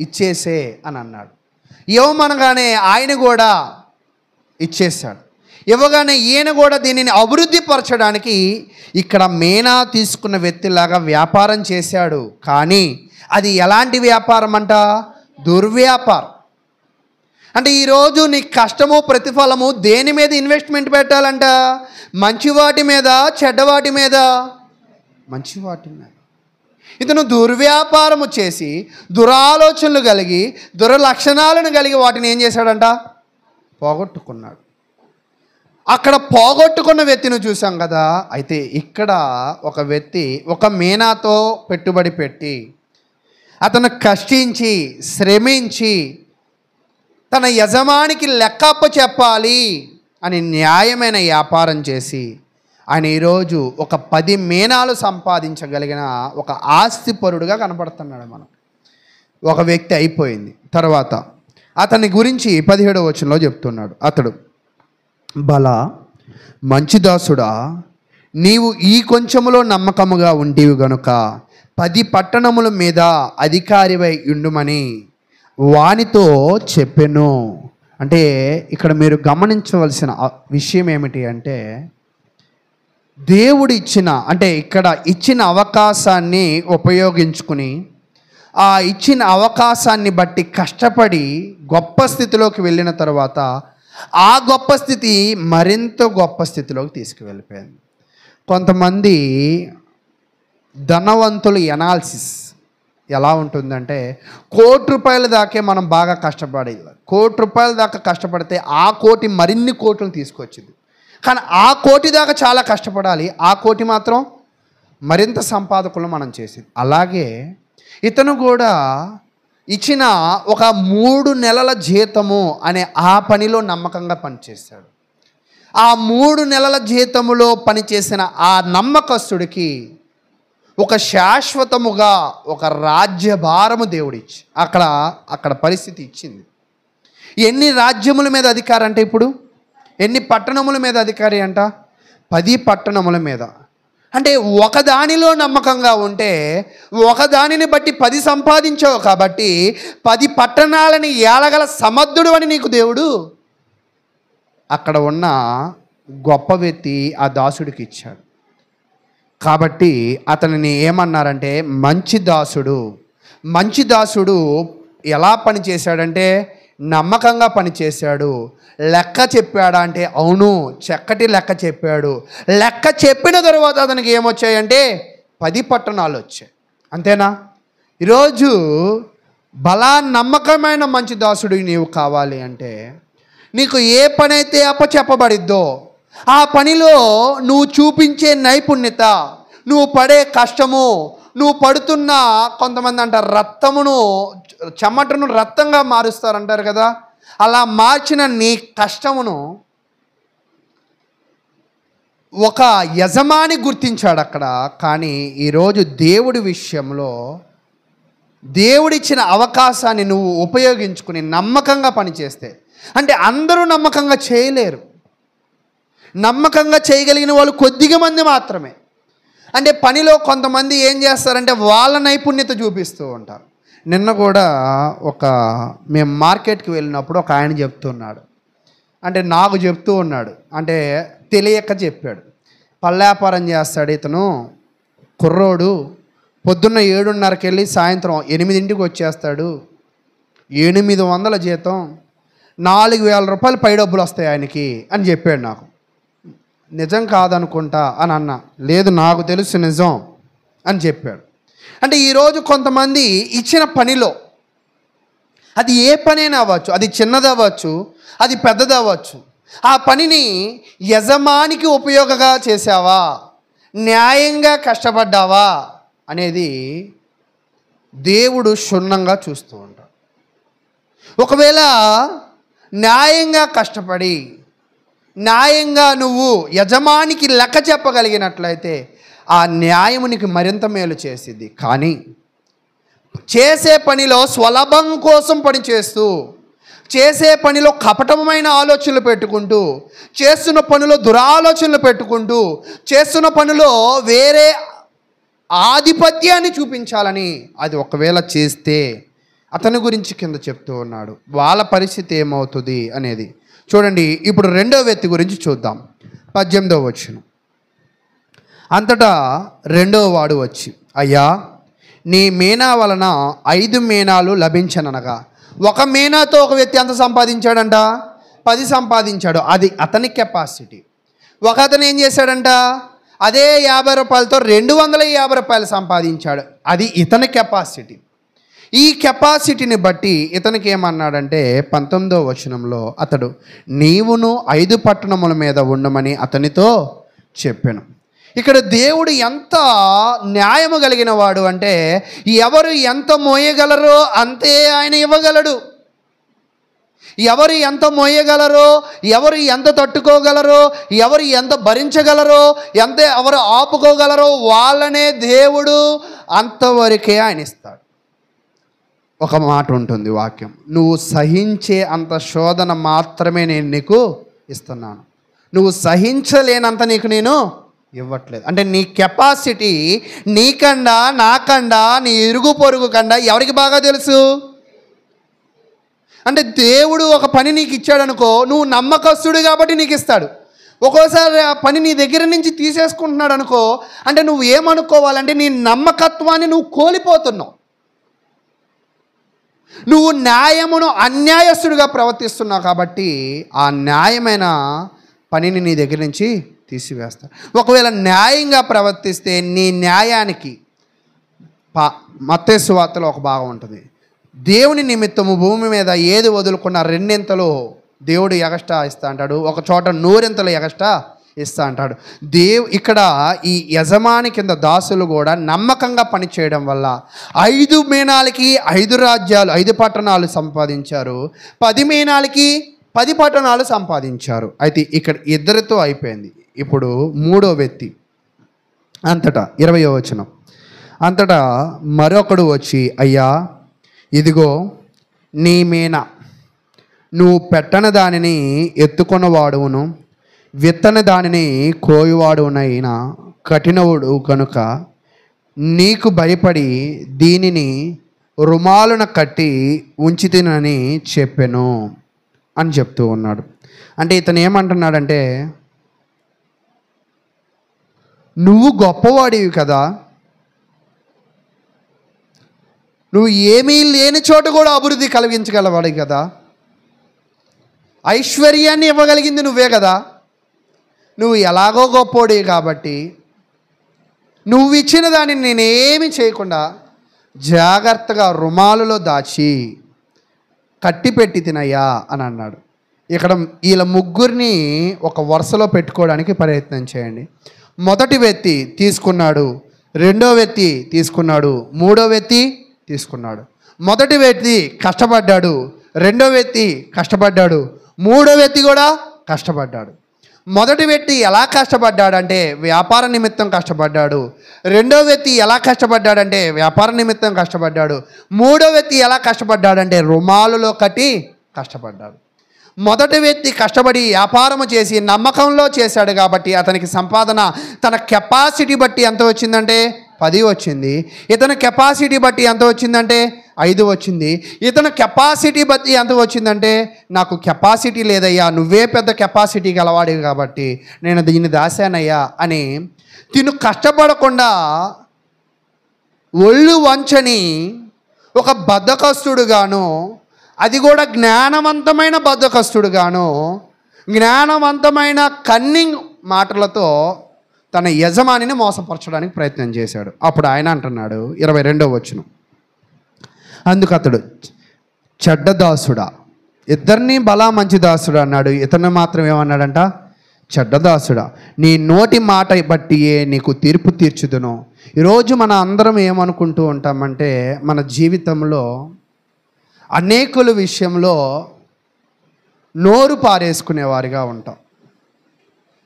ఇచ్చేసే అని అన్నాడు. ఇవ్వమనగానే ఆయన కూడా ఇచ్చేశాడు. ఇవ్వగానే ఈయన కూడా దీనిని అభివృద్ధి పరచడానికి ఇక్కడ మేనా తీసుకున్న వ్యక్తిలాగా వ్యాపారం చేశాడు. కానీ అది ఎలాంటి వ్యాపారం అంట? దుర్వ్యాపారం. అంటే ఈరోజు నీ కష్టము ప్రతిఫలము దేని మీద ఇన్వెస్ట్మెంట్ పెట్టాలంట? మంచి వాటి మీద, చెడ్డవాటి మీద? మంచి వాటి మీద. ఇతను దుర్వ్యాపారము చేసి దురాలోచనలు కలిగి దురలక్షణాలను కలిగి వాటిని ఏం చేశాడంట? పోగొట్టుకున్నాడు. అక్కడ పోగొట్టుకున్న వ్యక్తిని చూసాం కదా. అయితే ఇక్కడ ఒక వ్యక్తి ఒక మీనాతో పెట్టుబడి పెట్టి అతను కష్టించి శ్రమించి తన యజమానికి లెక్కప్ప చెప్పాలి అని న్యాయమైన వ్యాపారం చేసి ఆయన ఈరోజు ఒక 10 మీనాలు సంపాదించగలిగిన ఒక ఆస్తిపరుడుగా కనపడుతున్నాడు మనకు. ఒక వ్యక్తి అయిపోయింది. తర్వాత అతని గురించి 17వ వచనంలో చెప్తున్నాడు. అతడు, బల మంచి దాసుడా, నీవు ఈ కొంచెములో నమ్మకముగా ఉంటివి గనుక 10 పట్టణముల మీద అధికారివై ఉండుమని వానితో చెప్పెను. అంటే ఇక్కడ మీరు గమనించవలసిన విషయం ఏమిటి అంటే, దేవుడు ఇచ్చిన, అంటే ఇక్కడ ఇచ్చిన అవకాశాన్ని ఉపయోగించుకుని ఆ ఇచ్చిన అవకాశాన్ని బట్టి కష్టపడి గొప్ప స్థితిలోకి వెళ్ళిన తర్వాత ఆ గొప్ప స్థితి మరింత గొప్ప స్థితిలోకి తీసుకువెళ్ళిపోయింది. కొంతమంది ధనవంతుల ఎనాలిసిస్ ఎలా ఉంటుందంటే, ₹1,00,00,000 దాకే మనం బాగా కష్టపడి ₹1,00,00,000 దాకా కష్టపడితే ఆ కోటి మరిన్ని కోట్లను తీసుకొచ్చింది. కానీ ఆ కోటి దాకా చాలా కష్టపడాలి, ఆ కోటి మాత్రం మరింత సంపాదకులు మనం చేసింది. అలాగే ఇతను కూడా ఇచ్చిన ఒక 3 నెలల జీతము అనే ఆ పనిలో నమ్మకంగా పనిచేశాడు. ఆ 3 నెలల జీతములో పనిచేసిన ఆ నమ్మకస్తుడికి ఒక శాశ్వతముగా ఒక రాజ్యభారము దేవుడిచ్చి అక్కడ పరిస్థితి ఇచ్చింది. ఎన్ని రాజ్యముల మీద అధికారి అంటే, ఇప్పుడు ఎన్ని పట్టణముల మీద అధికారి అంట? 10 పట్టణముల మీద. అంటే ఒకదానిలో నమ్మకంగా ఉంటే ఒకదానిని బట్టి 10 సంపాదించావు కాబట్టి 10 పట్టణాలని ఏలగల సమర్థుడు అని నీకు దేవుడు అక్కడ ఉన్న గొప్ప వ్యక్తి ఆ దాసుడికి ఇచ్చాడు. కాబట్టి అతనిని ఏమన్నారంటే మంచి దాసుడు. మంచి దాసుడు ఎలా పని చేశాడంటే నమ్మకంగా పనిచేశాడు. లెక్క చెప్పాడా అంటే అవును, చక్కటి లెక్క చెప్పాడు. లెక్క చెప్పిన తర్వాత అతనికి ఏమొచ్చాయంటే 10 పట్టణాలు వచ్చాయి. అంతేనా? ఈరోజు బలా నమ్మకమైన మంచి దాసుడు నీవు కావాలి అంటే నీకు ఏ పని అయితే అప్పచెప్పబడిద్దో ఆ పనిలో నువ్వు చూపించే నైపుణ్యత, నువ్వు పడే కష్టము, నువ్వు పడుతున్న, కొంతమంది అంటారు రక్తమును, చెమటను రక్తంగా మారుస్తారంటారు కదా, అలా మార్చిన నీ కష్టమును ఒక యజమాని గుర్తించాడు అక్కడ. కానీ ఈరోజు దేవుడి విషయంలో దేవుడిచ్చిన అవకాశాన్ని నువ్వు ఉపయోగించుకుని నమ్మకంగా పనిచేస్తే, అంటే అందరూ నమ్మకంగా చేయలేరు, నమ్మకంగా చేయగలిగిన వాళ్ళు కొద్దిగా మంది మాత్రమే. అంటే పనిలో కొంతమంది ఏం చేస్తారంటే వాళ్ళ నైపుణ్యత చూపిస్తూ ఉంటారు. నిన్న కూడా మేము మార్కెట్కి వెళ్ళినప్పుడు ఒక ఆయన చెప్తున్నాడు, అంటే నాకు చెప్తూ ఉన్నాడు, అంటే తెలియక చెప్పాడు. పళ్ళ వ్యాపారం చేస్తాడు ఇతను, కుర్రోడు, పొద్దున్న 7:30కి వెళ్ళి సాయంత్రం 8ంటికి వచ్చేస్తాడు, 800 జీతం, 4000 రూపాయలు పై డబ్బులు వస్తాయి ఆయనకి అని చెప్పాడు. నాకు నిజం కాదనుకుంటా అని అన్నా. లేదు, నాకు తెలుసు నిజం అని చెప్పాడు. అంటే ఈరోజు కొంతమంది ఇచ్చిన పనిలో, అది ఏ పనైనా అవ్వచ్చు, అది చిన్నది అవ్వచ్చు, అది పెద్దది అవ్వచ్చు, ఆ పనిని యజమానికి ఉపయోగంగా చేసావా, న్యాయంగా కష్టపడ్డావా అనేది దేవుడు క్షుణ్ణంగా చూస్తూ ఉంటాడు. ఒకవేళ న్యాయంగా కష్టపడి న్యాయంగా నువ్వు యజమానికి లెక్క చెప్పగలిగినట్లయితే ఆ న్యాయమునికి మరింత మేలు చేసిద్ది. కానీ చేసే పనిలో స్వలాభం కోసం పనిచేస్తూ, చేసే పనిలో కపటమైన ఆలోచనలు పెట్టుకుంటూ, చేస్తున్న పనిలో దురాలోచనలు పెట్టుకుంటూ, చేస్తున్న పనిలో వేరే ఆధిపత్యాన్ని చూపించాలని అది ఒకవేళ చేస్తే అతని గురించి కింద చెప్తూ ఉన్నాడు. వాళ్ళ పరిస్థితి ఏమవుతుంది అనేది చూడండి. ఇప్పుడు రెండో వ్యక్తి గురించి చూద్దాం. 18వ వచనం. అంతటా రెండవ వాడు వచ్చి, అయ్యా, నీ మీనా వలన 5 మీనాలు లభించననగా. ఒక మీనాతో ఒక వ్యక్తి ఎంత సంపాదించాడంట? 10 సంపాదించాడు. అది అతని కెపాసిటీ. ఒక అతను ఏం చేశాడంట? అదే 50 రూపాయలతో 250 రూపాయలు సంపాదించాడు. అది ఇతని కెపాసిటీ. ఈ కెపాసిటీని బట్టి ఇతనికి ఏమన్నాడంటే 19వ వచనంలో, అతడు నీవును 5 పట్టణముల మీద ఉండమని అతనితో చెప్పాను. ఇక్కడ దేవుడు ఎంత న్యాయము కలిగిన వాడు అంటే, ఎవరు ఎంత మోయగలరో అంతే ఆయన ఇవ్వగలడు. ఎవరు ఎంత మోయగలరో, ఎవరు ఎంత తట్టుకోగలరో, ఎవరు ఎంత భరించగలరో, ఎవరు ఆపుకోగలరో వాళ్ళనే దేవుడు అంతవరకే ఆయన ఇస్తాడు. ఒక మాట ఉంటుంది వాక్యం, నువ్వు సహించే అంత శోధన మాత్రమే నేను నీకు ఇస్తున్నాను, నువ్వు సహించలేనంత నీకు నేను ఇవ్వట్లేదు. అంటే నీ కెపాసిటీ నీకన్నా నాకన్నా నీ ఇరుగు పొరుగు కన్నా ఎవరికి బాగా తెలుసు? అంటే దేవుడు ఒక పని నీకు ఇచ్చాడనుకో, నువ్వు నమ్మకస్తుడు కాబట్టి నీకు ఇస్తాడు. ఒక్కోసారి ఆ పని నీ దగ్గర నుంచి తీసేసుకుంటున్నాడు అనుకో, అంటే నువ్వు ఏమనుకోవాలంటే నీ నమ్మకత్వాన్ని నువ్వు కోల్పోతున్నావు. నువ్వు న్యాయమును అన్యాయస్తుడిగా ప్రవర్తిస్తున్నావు కాబట్టి ఆ న్యాయమైన పనిని నీ దగ్గర నుంచి తీసివేస్తాడు. ఒకవేళ న్యాయంగా ప్రవర్తిస్తే నీ న్యాయానికి మత్తయి సువార్తలో ఒక భాగం ఉంటుంది, దేవుని నిమిత్తము భూమి మీద ఏది వదులుకున్న 2 దేవుడు ఎగస్ట్రా ఇస్తా అంటాడు, ఒక చోట 100 ఎగస్ట్రా ఇస్తా అంటాడు. ఇక్కడ ఈ యజమాని కింద దాసులు కూడా నమ్మకంగా పనిచేయడం వల్ల 5 మీనాలకి 5 రాజ్యాలు 5 పట్టణాలు సంపాదించారు, 10 మీనాలకి 10 పట్టణాలు సంపాదించారు. అయితే ఇక్కడ 2తో అయిపోయింది. ఇప్పుడు 3వ వ్యక్తి. అంతటా 20వ వచనం. అంతటా మరొకడు వచ్చి, అయ్యా, ఇదిగో నీ మీన, నువ్వు పెట్టని దానిని ఎత్తుకొనవాడును, విత్తని దానిని కోయువాడునైనా కఠినవుడు కనుక నీకు భయపడి దీనిని రుమాలున కట్టి ఉంచితినని చెప్పెను అని చెప్తూ ఉన్నాడు. అంటే ఇతను ఏమంటున్నాడంటే, నువ్వు గొప్పవాడివి కదా, నువ్వు ఏమీ లేని చోట కూడా అభివృద్ధి కలిగించగలవాడి కదా, ఐశ్వర్యాన్ని ఇవ్వగలిగింది నువ్వే కదా, నువ్వు ఎలాగో గొప్పోడివి కాబట్టి నువ్వు ఇచ్చిన దానిని నేనేమి చేయకుండా జాగ్రత్తగా రుమాలులో దాచి కట్టిపెట్టి తినయ్యా అని అన్నాడు. ఇక్కడ వీళ్ళ ముగ్గురిని ఒక వరుసలో పెట్టుకోవడానికి ప్రయత్నం చేయండి. మొదటి వ్యక్తి తీసుకున్నాడు, రెండో వ్యక్తి తీసుకున్నాడు, మూడో వ్యక్తి తీసుకున్నాడు. మొదటి వ్యక్తి కష్టపడ్డాడు, రెండో వ్యక్తి కష్టపడ్డాడు, మూడో వ్యక్తి కూడా కష్టపడ్డాడు. మొదటి వ్యక్తి ఎలా కష్టపడ్డాడంటే వ్యాపార నిమిత్తం కష్టపడ్డాడు. రెండో వ్యక్తి ఎలా కష్టపడ్డాడంటే వ్యాపార నిమిత్తం కష్టపడ్డాడు. మూడో వ్యక్తి ఎలా కష్టపడ్డాడంటే రుమాలులో కట్టి కష్టపడ్డాడు. మొదటి వ్యక్తి కష్టపడి వ్యాపారము చేసి నమ్మకంలో చేశాడు కాబట్టి అతనికి సంపాదన తన కెపాసిటీ బట్టి ఎంత వచ్చిందంటే 10 వచ్చింది. ఇతని కెపాసిటీ బట్టి ఎంత వచ్చిందంటే 5 వచ్చింది. ఇతను కెపాసిటీ బట్టి ఎంత వచ్చిందంటే నాకు కెపాసిటీ లేదయ్యా, నువ్వే పెద్ద కెపాసిటీ గలవాడివి కాబట్టి నేను దీన్ని దాశానయ్యా అని తిను కష్టపడకుండా ఒళ్ళు వంచని ఒక బద్ధకస్తుడుగాను, అది కూడా జ్ఞానవంతమైన బద్ధకస్తుడుగాను, జ్ఞానవంతమైన కన్నింగ్ మాటలతో తన యజమానిని మోసపరచడానికి ప్రయత్నం చేశాడు. అప్పుడు ఆయన అంటున్నాడు 22వ వచనం, అందుకు అతడు చెడ్డ దాసుడా, ఇద్దరిని బలా మంచి దాసుడు అన్నాడు. ఇతను మాత్రం ఏమన్నాడంట, చెడ్డ దాసుడా, నీ నోటి మాట బట్టియే నీకు తీర్పు తీర్చుదును. ఈరోజు మన అందరం ఏమనుకుంటూ ఉంటామంటే మన జీవితంలో అనేకుల విషయంలో నోరు పారేసుకునేవారిగా ఉంటాం,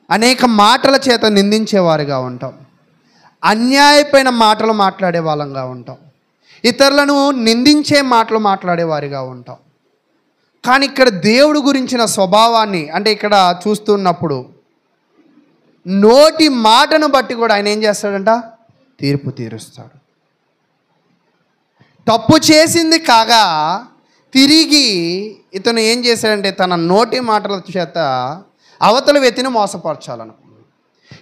అనేక మాటల చేత నిందించేవారిగా ఉంటాం, అన్యాయమైన మాటలు మాట్లాడే వాళ్ళంగా ఉంటాం, ఇతరులను నిందించే మాటలు మాట్లాడేవారిగా ఉంటాం. కానీ ఇక్కడ దేవుడు గురించిన స్వభావాన్ని అంటే ఇక్కడ చూస్తున్నప్పుడు నోటి మాటను బట్టి కూడా ఆయన ఏం చేస్తాడంట, తీర్పు తీరుస్తాడు. తప్పు చేసింది కాగా తిరిగి ఇతను ఏం చేశాడంటే తన నోటి మాటల చేత అవతల వ్యక్తిని మోసపరచాలనుకున్నాడు.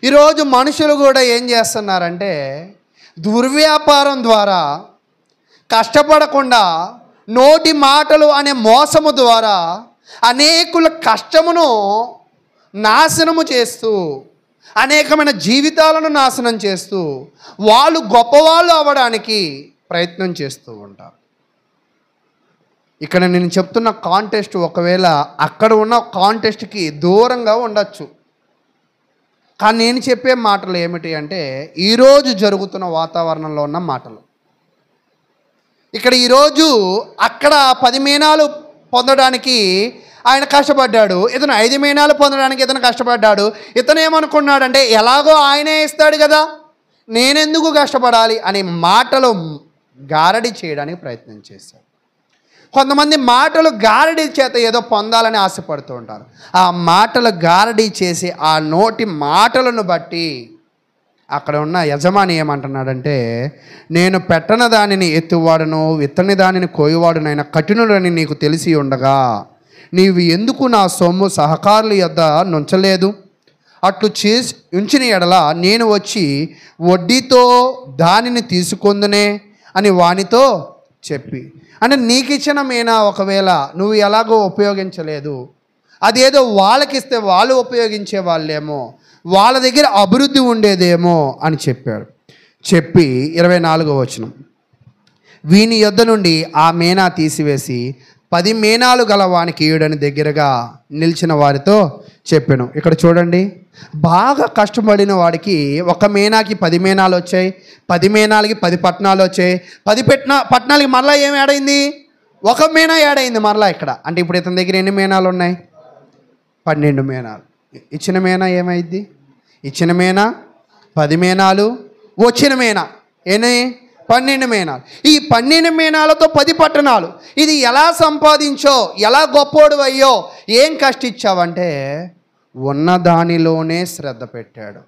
ఈరోజు మనుషులు కూడా ఏం చేస్తున్నారంటే దుర్వ్యాపారం ద్వారా కష్టపడకుండా నోటి మాటలు అనే మోసము ద్వారా అనేకుల కష్టమును నాశనము చేస్తూ అనేకమైన జీవితాలను నాశనం చేస్తూ వాళ్ళు గొప్పవాళ్ళు అవ్వడానికి ప్రయత్నం చేస్తూ ఉంటారు. ఇక్కడ నేను చెప్తున్న కాంటెస్ట్ ఒకవేళ అక్కడ ఉన్న కాంటెస్ట్కి దూరంగా ఉండొచ్చు, కానీ నేను చెప్పే మాటలు ఏమిటి అంటే ఈరోజు జరుగుతున్న వాతావరణంలో ఉన్న మాటలు. ఇక్కడ ఈరోజు అక్కడ 10 మీనాలు పొందడానికి ఆయన కష్టపడ్డాడు, ఇతను 5 మీనాలు పొందడానికి ఇతను కష్టపడ్డాడు. ఇతను ఏమనుకున్నాడంటే ఎలాగో ఆయనే ఇస్తాడు కదా, నేనెందుకు కష్టపడాలి అనే మాటలు గారడి చేయడానికి ప్రయత్నం చేశాడు. కొంతమంది మాటలు గారడి చేత ఏదో పొందాలని ఆశపడుతూ ఉంటారు. ఆ మాటలు గారడి చేసి ఆ నోటి మాటలను బట్టి అక్కడ ఉన్న యజమాని ఏమంటున్నాడంటే నేను పెట్టన దానిని ఎత్తువాడును విత్తని దానిని కోయువాడునైనా కఠినుడని నీకు తెలిసి ఉండగా నీవు ఎందుకు నా సొమ్ము సహకారుల యొద్ద నుంచలేదు? అట్లు చేసి ఉంచిన ఎడల నేను వచ్చి వడ్డీతో దానిని తీసుకొందునే అని వానితో చెప్పి, అంటే నీకు ఇచ్చిన మీనా ఒకవేళ నువ్వు ఎలాగో ఉపయోగించలేదు, అదేదో వాళ్ళకిస్తే వాళ్ళు ఉపయోగించే వాళ్ళేమో, వాళ్ళ దగ్గర అభివృద్ధి ఉండేదేమో అని చెప్పాడు. చెప్పి 24వ వచనం, వీని యొద్ద నుండి ఆ మీనా తీసివేసి 10 మీనాలు గల వానికి ఈడని దగ్గరగా నిలిచిన వారితో చెప్పాను. ఇక్కడ చూడండి, బాగా కష్టపడిన వాడికి 1 మీనాకి 10 మీనాలు వచ్చాయి, 10 మీనాలకి 10 పట్నాలు వచ్చాయి, 10 పట్నాలకి మరలా ఏం యాడ్ అయింది? 1 మీనా యాడ్ అయింది మరలా ఇక్కడ. అంటే ఇప్పుడు ఇతని దగ్గర ఎన్ని మీనాలు ఉన్నాయి? 12 మీనాలు. ఇచ్చిన మీనా ఏమైంది? ఇచ్చిన మీనా 10 మీనాలు, వచ్చిన మీనా ఎన్ని? 12 మీనాలు. ఈ 12 మీనాలతో 10 పట్టణాలు. ఇది ఎలా సంపాదించో, ఎలా గొప్పోడు అయ్యో, ఏం కష్టించావంటే ఉన్న దానిలోనే శ్రద్ధ పెట్టాడు,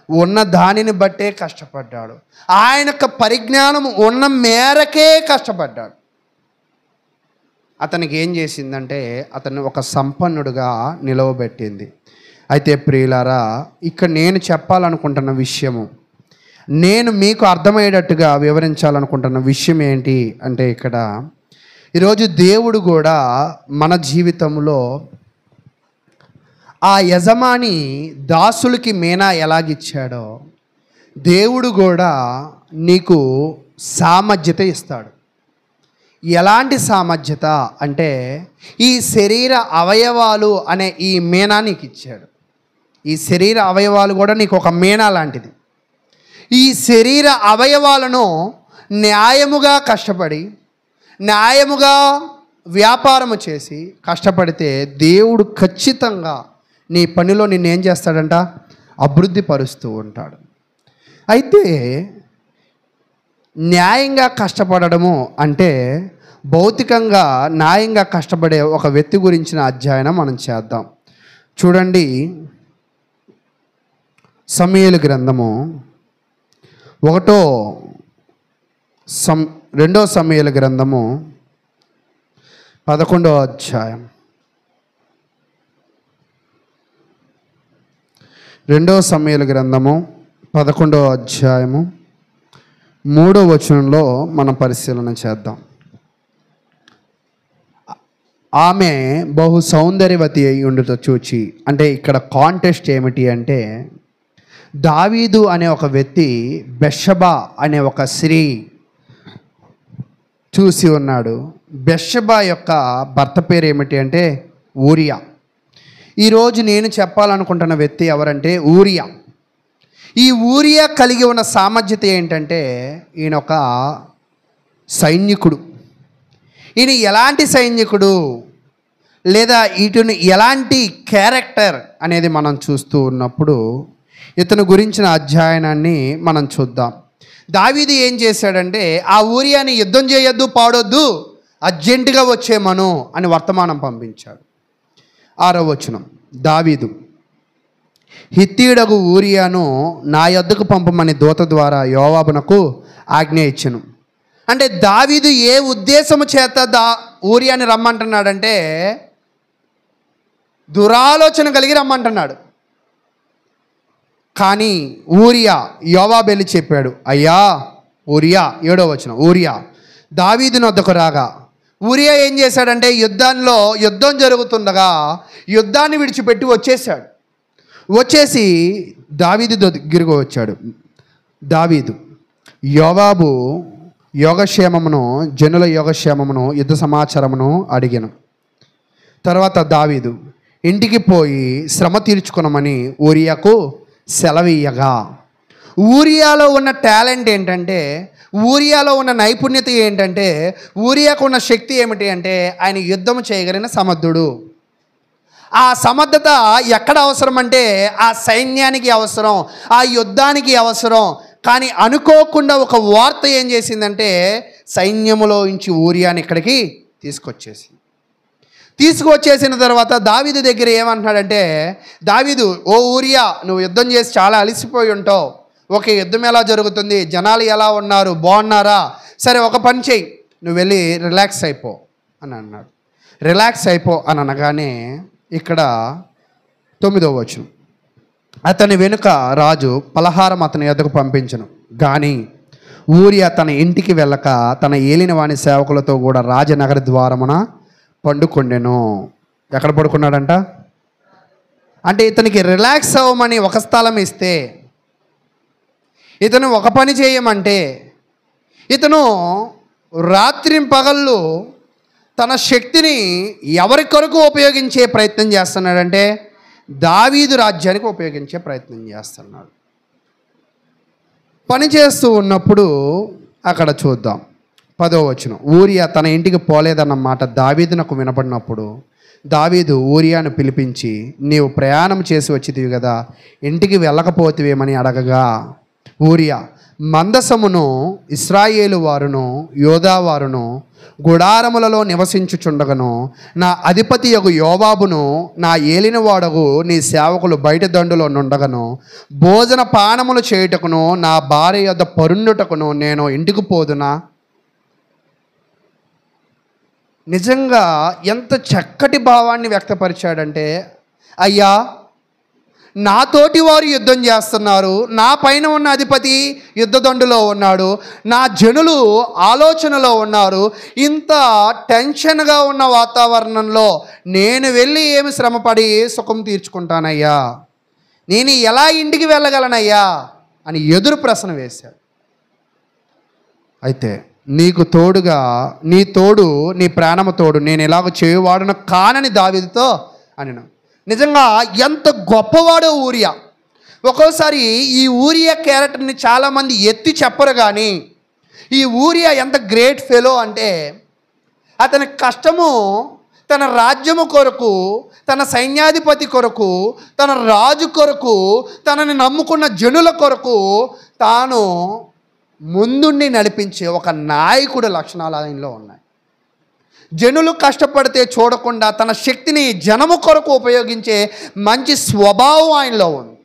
ఉన్న దానిని బట్టే కష్టపడ్డాడు, ఆయనకు పరిజ్ఞానం ఉన్న మేరకే కష్టపడ్డాడు. అతనికి ఏం చేసిందంటే అతన్ని ఒక సంపన్నుడుగా నిలవబెట్టింది. అయితే ప్రియులారా, ఇక్కడ నేను చెప్పాలనుకుంటున్న విషయము, నేను మీకు అర్థమయ్యేటట్టుగా వివరించాలనుకుంటున్న విషయం ఏంటి అంటే ఇక్కడ ఈరోజు దేవుడు కూడా మన జీవితంలో ఆ యజమాని దాసులకి మీనా ఎలాగిచ్చాడో దేవుడు కూడా నీకు సామర్థ్యత ఇస్తాడు. ఎలాంటి సామర్థ్యత అంటే ఈ శరీర అవయవాలు అనే ఈ మీనా నీకు ఇచ్చాడు. ఈ శరీర అవయవాలు కూడా నీకు ఒక మీనా లాంటిది. ఈ శరీర అవయవాలను న్యాయముగా కష్టపడి న్యాయముగా వ్యాపారము చేసి కష్టపడితే దేవుడు ఖచ్చితంగా నీ పనిలో నిన్నేం చేస్తాడంట? అభివృద్ధి పరుస్తూ ఉంటాడు. అయితే న్యాయంగా కష్టపడము అంటే భౌతికంగా న్యాయంగా కష్టపడే ఒక వ్యక్తి గురించిన అధ్యయనం మనం చేద్దాం. చూడండి, సమూయేలు గ్రంథము 2 సమూయేలు గ్రంథము 11వ అధ్యాయం 2 సమూయేలు గ్రంథము 11వ అధ్యాయము 3వ వచనంలో మనం పరిశీలన చేద్దాం. ఆమె బహు సౌందర్యవతి అయి ఉండుట చూచి, అంటే ఇక్కడ కాంటెస్ట్ ఏమిటి అంటే, దావీదు అనే ఒక వ్యక్తి బెత్షెబా అనే ఒక స్త్రీ చూసి ఉన్నాడు. బెత్షెబా యొక్క భర్త పేరు ఏమిటి అంటే ఊరియా. ఈరోజు నేను చెప్పాలనుకుంటున్న వ్యక్తి ఎవరంటే ఊరియా. ఈ ఊరియా కలిగి ఉన్న సామర్థ్యత ఏంటంటే, ఈయన ఒక సైనికుడు. ఈయన ఎలాంటి సైనికుడు లేదా ఇతను ఎలాంటి క్యారెక్టర్ అనేది మనం చూస్తూ ఉన్నప్పుడు ఇతను గురించిన అధ్యయనాన్ని మనం చూద్దాం. దావీదు ఏం చేశాడంటే, ఆ ఊరియాని యుద్ధం చేయొద్దు, పాడొద్దు, అర్జెంటుగా వచ్చేమను అని వర్తమానం పంపించాడు. 6వ వచనం, దావీదు హిత్తీయుడగు ఊరియాను నా యొద్దకు పంపమని దూత ద్వారా యోవాబునకు ఆజ్ఞ ఇచ్చెను. అంటే దావీదు ఏ ఉద్దేశము చేత ఊరియాని రమ్మంటున్నాడంటే, దురాలోచన కలిగి రమ్మంటున్నాడు. కానీ ఊరియా యోవాబు వెళ్ళి చెప్పాడు, అయ్యా ఊరియా, 7వ వచనం, ఊరియా దావీదుని వద్దకు రాగా, ఊరియా ఏం చేశాడంటే యుద్ధం జరుగుతుండగా యుద్ధాన్ని విడిచిపెట్టి వచ్చేసి దావీదు దగ్గరకు వచ్చాడు. దావీదు యోవాబు యోగక్షేమమును, జనుల యోగక్షేమమును, యుద్ధ సమాచారమును అడిగాను. తర్వాత దావీదు ఇంటికి పోయి శ్రమ తీర్చుకునమని ఊరియాకు సెలవీయగా, ఊరియాలో ఉన్న టాలెంట్ ఏంటంటే, ఊరియాలో ఉన్న నైపుణ్యత ఏంటంటే, ఊరియాకు ఉన్న శక్తి ఏమిటి అంటే, ఆయన యుద్ధం చేయగలిగిన సమర్థుడు. ఆ సమర్థత ఎక్కడ అవసరం అంటే ఆ సైన్యానికి అవసరం, ఆ యుద్ధానికి అవసరం. కానీ అనుకోకుండా ఒక వార్త ఏం చేసిందంటే, సైన్యములో నుంచి ఊరియాని ఇక్కడికి తీసుకువచ్చేసిన తర్వాత దావీదు దగ్గర ఏమంటున్నాడంటే, దావీదు, ఓ ఊరియా, నువ్వు యుద్ధం చేసి చాలా అలసిపోయి ఉంటావు. ఓకే, యుద్ధం ఎలా జరుగుతుంది, జనాలు ఎలా ఉన్నారు, బాగున్నారా, సరే ఒక పని చెయ్యి, నువ్వు వెళ్ళి రిలాక్స్ అయిపో అని అన్నాడు. రిలాక్స్ అయిపో అని అనగానే ఇక్కడ 9వ వచనం, అతని వెనుక రాజు పలహారం అతని ఎద్దకు పంపించను. కానీ ఊరియా తన ఇంటికి వెళ్ళక తన ఏలిన వాణి సేవకులతో కూడా రాజనగర ద్వారమున పండుకొండెను. ఎక్కడ పడుకున్నాడంట అంటే, ఇతనికి రిలాక్స్ అవ్వమని ఒక స్థలం ఇస్తే, ఇతను ఒక పని చేయమంటే, ఇతను రాత్రింపగళ్ళు తన శక్తిని ఎవరి కొరకు ఉపయోగించే ప్రయత్నం చేస్తున్నాడంటే, దావీదు రాజ్యానికి ఉపయోగించే ప్రయత్నం చేస్తున్నాడు. పని చేస్తూ ఉన్నప్పుడు అక్కడ చూద్దాం 10వ వచనం, ఊరియా తన ఇంటికి పోలేదన్న మాట దావీదునకు వినపడినప్పుడు దావీదు ఊరియాను పిలిపించి, నీవు ప్రయాణం చేసి వచ్చితివి కదా, ఇంటికి వెళ్ళకపోతివేమని అడగగా, ఊరియా మందసమును ఇశ్రాయేలు వారును యోధా వారును గుడారములలో నివసించుచుండగను, నా అధిపతి యగు యోవాబును నా ఏలినవాడగు నీ సేవకులు బయట దండులో నుండగను, భోజన పానములు చేయుటకును నా భార్య యొద్ద పరుండుటకును నేను ఇంటికి పోదునా. నిజంగా ఎంత చక్కటి భావాన్ని వ్యక్తపరిచాడంటే, అయ్యా, నాతోటి వారు యుద్ధం చేస్తున్నారు, నా పైన ఉన్న అధిపతి యుద్ధదండులో ఉన్నాడు, నా జనులు ఆలోచనలో ఉన్నారు, ఇంత టెన్షన్గా ఉన్న వాతావరణంలో నేను వెళ్ళి ఏమి శ్రమపడి సుఖం తీర్చుకుంటానయ్యా, నేను ఎలా ఇంటికి వెళ్ళగలనయ్యా అని ఎదురు ప్రశ్న వేశాడు. అయితే నీకు తోడుగా నీ ప్రాణము తోడు, నేను ఎలాగో చేయువాడును కానని దావీదుతో అనిను. నిజంగా ఎంత గొప్పవాడో ఊరియా. ఒక్కోసారి ఈ ఊరియా క్యారెక్టర్ని చాలామంది ఎత్తి చెప్పరు, కానీ ఈ ఊరియా ఎంత గ్రేట్ ఫెలో అంటే, అతని కష్టము తన రాజ్యము కొరకు, తన సైన్యాధిపతి కొరకు, తన రాజు కొరకు, తనని నమ్ముకున్న జనుల కొరకు తాను ముందుండి నడిపించే ఒక నాయకుడి లక్షణాలు ఆయనలో ఉన్నాయి. జనులు కష్టపడితే చూడకుండా తన శక్తిని జనము కొరకు ఉపయోగించే మంచి స్వభావం ఆయనలో ఉంది.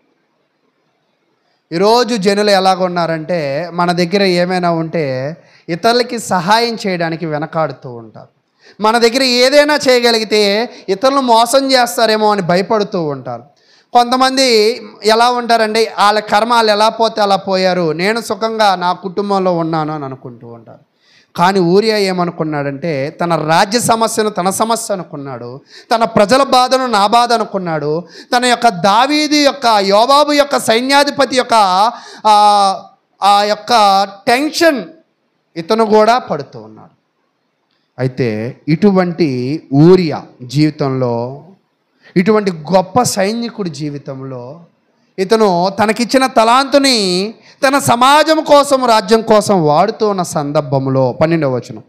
ఈరోజు జనులు ఎలాగున్నారంటే, మన దగ్గర ఏమైనా ఉంటే ఇతరులకి సహాయం చేయడానికి వెనకాడుతూ ఉంటారు. మన దగ్గర ఏదైనా చేయగలిగితే ఇతరులను మోసం చేస్తారేమో అని భయపడుతూ ఉంటారు. కొంతమంది ఎలా ఉంటారంటే, వాళ్ళ కర్మ వాళ్ళు ఎలా పోతే అలా పోయారు, నేను సుఖంగా నా కుటుంబంలో ఉన్నాను అని అనుకుంటూ ఉంటారు. కానీ ఊరియా ఏమనుకున్నాడంటే, తన రాజ్య సమస్యను తన సమస్య అనుకున్నాడు, తన ప్రజల బాధను నా బాధ అనుకున్నాడు, తన యొక్క దావీదు యొక్క, యోబాబు యొక్క సైన్యాధిపతి యొక్క ఆ యొక్క టెన్షన్ ఇతను కూడా పడుతూ ఉన్నాడు. అయితే ఇటువంటి ఊరియా జీవితంలో, ఇటువంటి గొప్ప సైనికుడి జీవితంలో ఇతను తనకిచ్చిన తలాంతుని తన సమాజం కోసం, రాజ్యం కోసం వాడుతూ ఉన్న సందర్భంలో 12వ వచనం,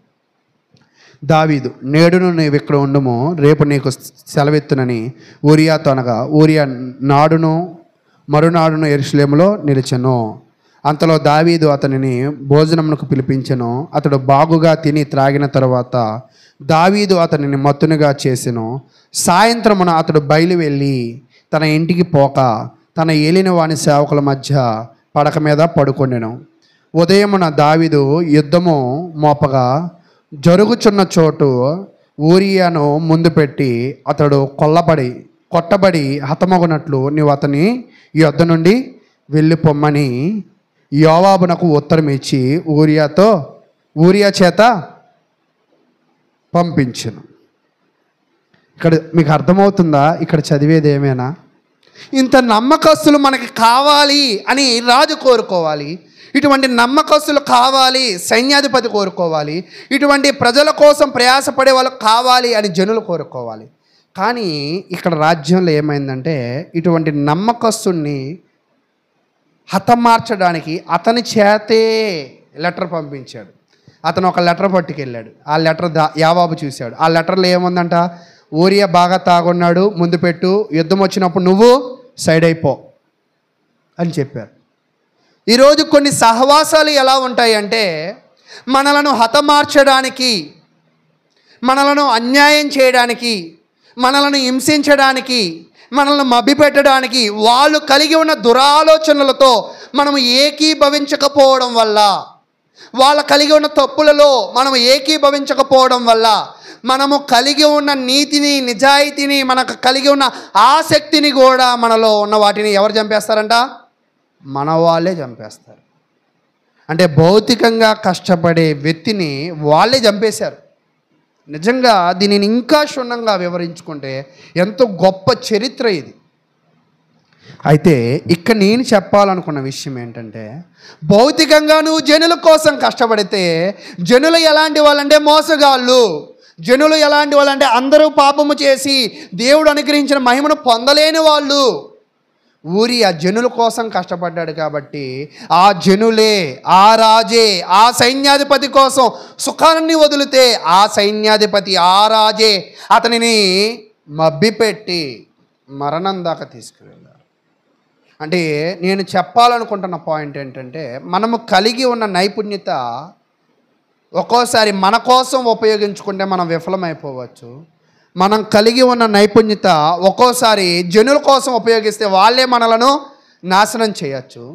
దావీదు, నేడును నీవు ఇక్కడ ఉండుము, రేపు నీకు సెలవెత్తునని ఊరియాతో అనగా, ఊరియా నాడును మరునాడును యెరూషలేములో నిలిచెను. అంతలో దావీదు అతనిని భోజనమునకు పిలిపించెను. అతడు బాగుగా తిని త్రాగిన తరువాత దావీదు అతనిని మత్తునిగా చేసెను. సాయంత్రమున అతడు బయలు వెళ్ళి తన ఇంటికి పోక తన ఏలిన వాని సేవకుల మధ్య పడక మీద పడుకొనెను. ఉదయమున దావీదు యుద్ధము మోపగా జరుగుచున్న చోటు ఊరియాను ముందు పెట్టి, అతడు కొట్టబడి హతమగునట్లు నీవు అతని యుద్ధ నుండి వెళ్ళిపోమ్మని యోవాబునకు ఉత్తరం ఇచ్చి ఊరియా చేత పంపించెను. ఇక్కడ మీకు అర్థమవుతుందా? ఇక్కడ చదివేది ఏమైనా, ఇంత నమ్మకస్తులు మనకి కావాలి అని రాజు కోరుకోవాలి, ఇటువంటి నమ్మకస్తులు కావాలి సైన్యాధిపతి కోరుకోవాలి, ఇటువంటి ప్రజల కోసం ప్రయాసపడే వాళ్ళు కావాలి అని జనులు కోరుకోవాలి. కానీ ఇక్కడ రాజ్యంలో ఏమైందంటే, ఇటువంటి నమ్మకస్తుని హతమార్చడానికి అతని చేతే లెటర్ పంపించాడు. అతను ఒక లెటర్ పట్టుకెళ్ళాడు. ఆ లెటర్ యావాబు చూశాడు. ఆ లెటర్లో ఏముందంట, ఊరియా బాగా తాగున్నాడు, ముందు పెట్టు, యుద్ధం వచ్చినప్పుడు నువ్వు సైడ్ అయిపో అని చెప్పారు. ఈరోజు కొన్ని సహవాసాలు ఎలా ఉంటాయంటే, మనలను హతమార్చడానికి, మనలను అన్యాయం చేయడానికి, మనలను హింసించడానికి, మనల్ని మభ్యపెట్టడానికి వాళ్ళు కలిగి ఉన్న దురాలోచనలతో మనం ఏకీభవించకపోవడం వల్ల, వాళ్ళ కలిగి ఉన్న తప్పులలో మనం ఏకీభవించకపోవడం వల్ల, మనము కలిగి ఉన్న నీతిని, నిజాయితీని, మనకు కలిగి ఉన్న ఆసక్తిని కూడా, మనలో ఉన్న వాటిని ఎవరు చంపేస్తారంట? మన వాళ్ళే చంపేస్తారు. అంటే భౌతికంగా కష్టపడే వ్యక్తిని వాళ్ళే చంపేశారు. నిజంగా దీనిని ఇంకా క్షుణ్ణంగా వివరించుకుంటే ఎంతో గొప్ప చరిత్ర ఇది. అయితే ఇక్కడ నేను చెప్పాలనుకున్న విషయం ఏంటంటే, భౌతికంగా నువ్వు జనుల కోసం కష్టపడితే, జనులు ఎలాంటి వాళ్ళంటే మోసగాళ్ళు, జనులు ఎలాంటి వాళ్ళంటే అందరూ పాపము చేసి దేవుడు అనుగ్రహించిన మహిమను పొందలేని వాళ్ళు. ఊరియా జనుల కోసం కష్టపడ్డాడు కాబట్టి ఆ జనులే, ఆ రాజే, ఆ సైన్యాధిపతి కోసం సుఖాన్ని వదిలితే ఆ సైన్యాధిపతి, ఆ రాజే అతనిని మభ్యపెట్టి మరణం దాకా తీసుకువెళ్ళారు. అంటే నేను చెప్పాలనుకుంటున్న పాయింట్ ఏంటంటే, మనము కలిగి ఉన్న నైపుణ్యత ఒక్కోసారి మన కోసం ఉపయోగించుకుంటే మనం విఫలమైపోవచ్చు. మనం కలిగి ఉన్న నైపుణ్యత ఒక్కోసారి జనుల కోసం ఉపయోగిస్తే వాళ్ళే మనలను నాశనం చేయొచ్చు.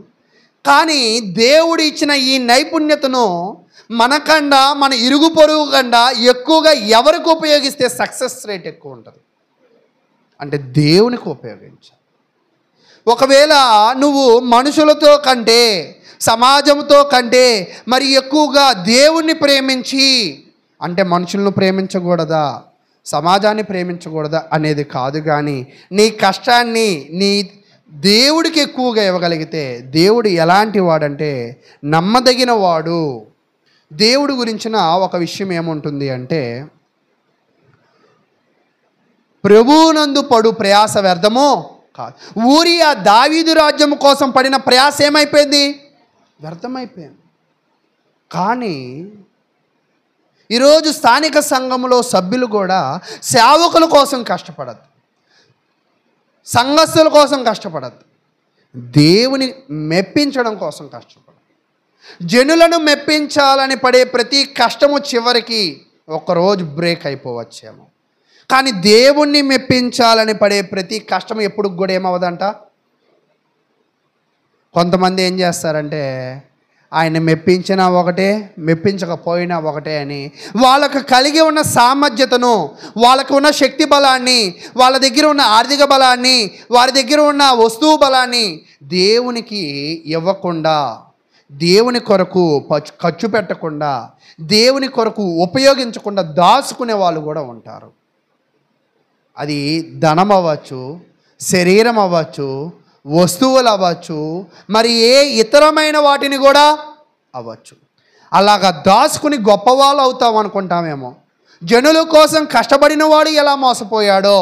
కానీ దేవుడు ఇచ్చిన ఈ నైపుణ్యతను మనకన్నా, మన ఇరుగు పొరుగు కన్నా ఎక్కువగా ఎవరికి ఉపయోగిస్తే సక్సెస్ రేట్ ఎక్కువ ఉంటుంది అంటే దేవునికి ఉపయోగించాలి. ఒకవేళ నువ్వు మనుషులతో కంటే, సమాజంతో కంటే మరి ఎక్కువగా దేవుణ్ణి ప్రేమించి, అంటే మనుషులను ప్రేమించకూడదా, సమాజాన్ని ప్రేమించకూడదా అనేది కాదు, కానీ నీ కష్టాన్ని నీ దేవుడికి ఎక్కువగా ఇవ్వగలిగితే, దేవుడు ఎలాంటి వాడంటే నమ్మదగిన వాడు. దేవుడు గురించిన ఒక విషయం ఏముంటుంది అంటే, ప్రభువునందు పడు ప్రయాస వ్యర్థమో కాదు. ఊరియా దావీదు రాజ్యం కోసం పడిన ప్రయాస ఏమైపోయింది? వ్యర్థమైపోయింది. కానీ ఈరోజు స్థానిక సంఘంలో సభ్యులు కూడా సేవకుల కోసం కష్టపడద్దు, సంఘస్థుల కోసం కష్టపడద్దు, దేవుని మెప్పించడం కోసం కష్టపడదు. జనులను మెప్పించాలని పడే ప్రతి కష్టము చివరికి ఒకరోజు బ్రేక్ అయిపోవచ్చేమో, కానీ దేవుణ్ణి మెప్పించాలని పడే ప్రతి కష్టం ఎప్పుడు కూడా ఏమవదంట. కొంతమంది ఏం చేస్తారంటే ఆయన మెప్పించినా ఒకటే, మెప్పించకపోయినా ఒకటే అని వాళ్ళకు కలిగి ఉన్న సామర్థ్యతను, వాళ్ళకు ఉన్న శక్తి బలాన్ని, వాళ్ళ దగ్గర ఉన్న ఆర్థిక బలాన్ని, వారి దగ్గర ఉన్న వస్తువు బలాన్ని దేవునికి ఇవ్వకుండా, దేవుని కొరకు ఖర్చు పెట్టకుండా, దేవుని కొరకు ఉపయోగించకుండా దాచుకునే వాళ్ళు కూడా ఉంటారు. అది ధనం అవ్వచ్చు, శరీరం అవ్వచ్చు, వస్తువులు అవ్వచ్చు, మరి ఏ ఇతరమైన వాటిని కూడా అవ్వచ్చు. అలాగా దాచుకుని గొప్పవాళ్ళు అవుతాం అనుకుంటామేమో. జనుల కోసం కష్టపడిన వాడు ఎలా మోసపోయాడో,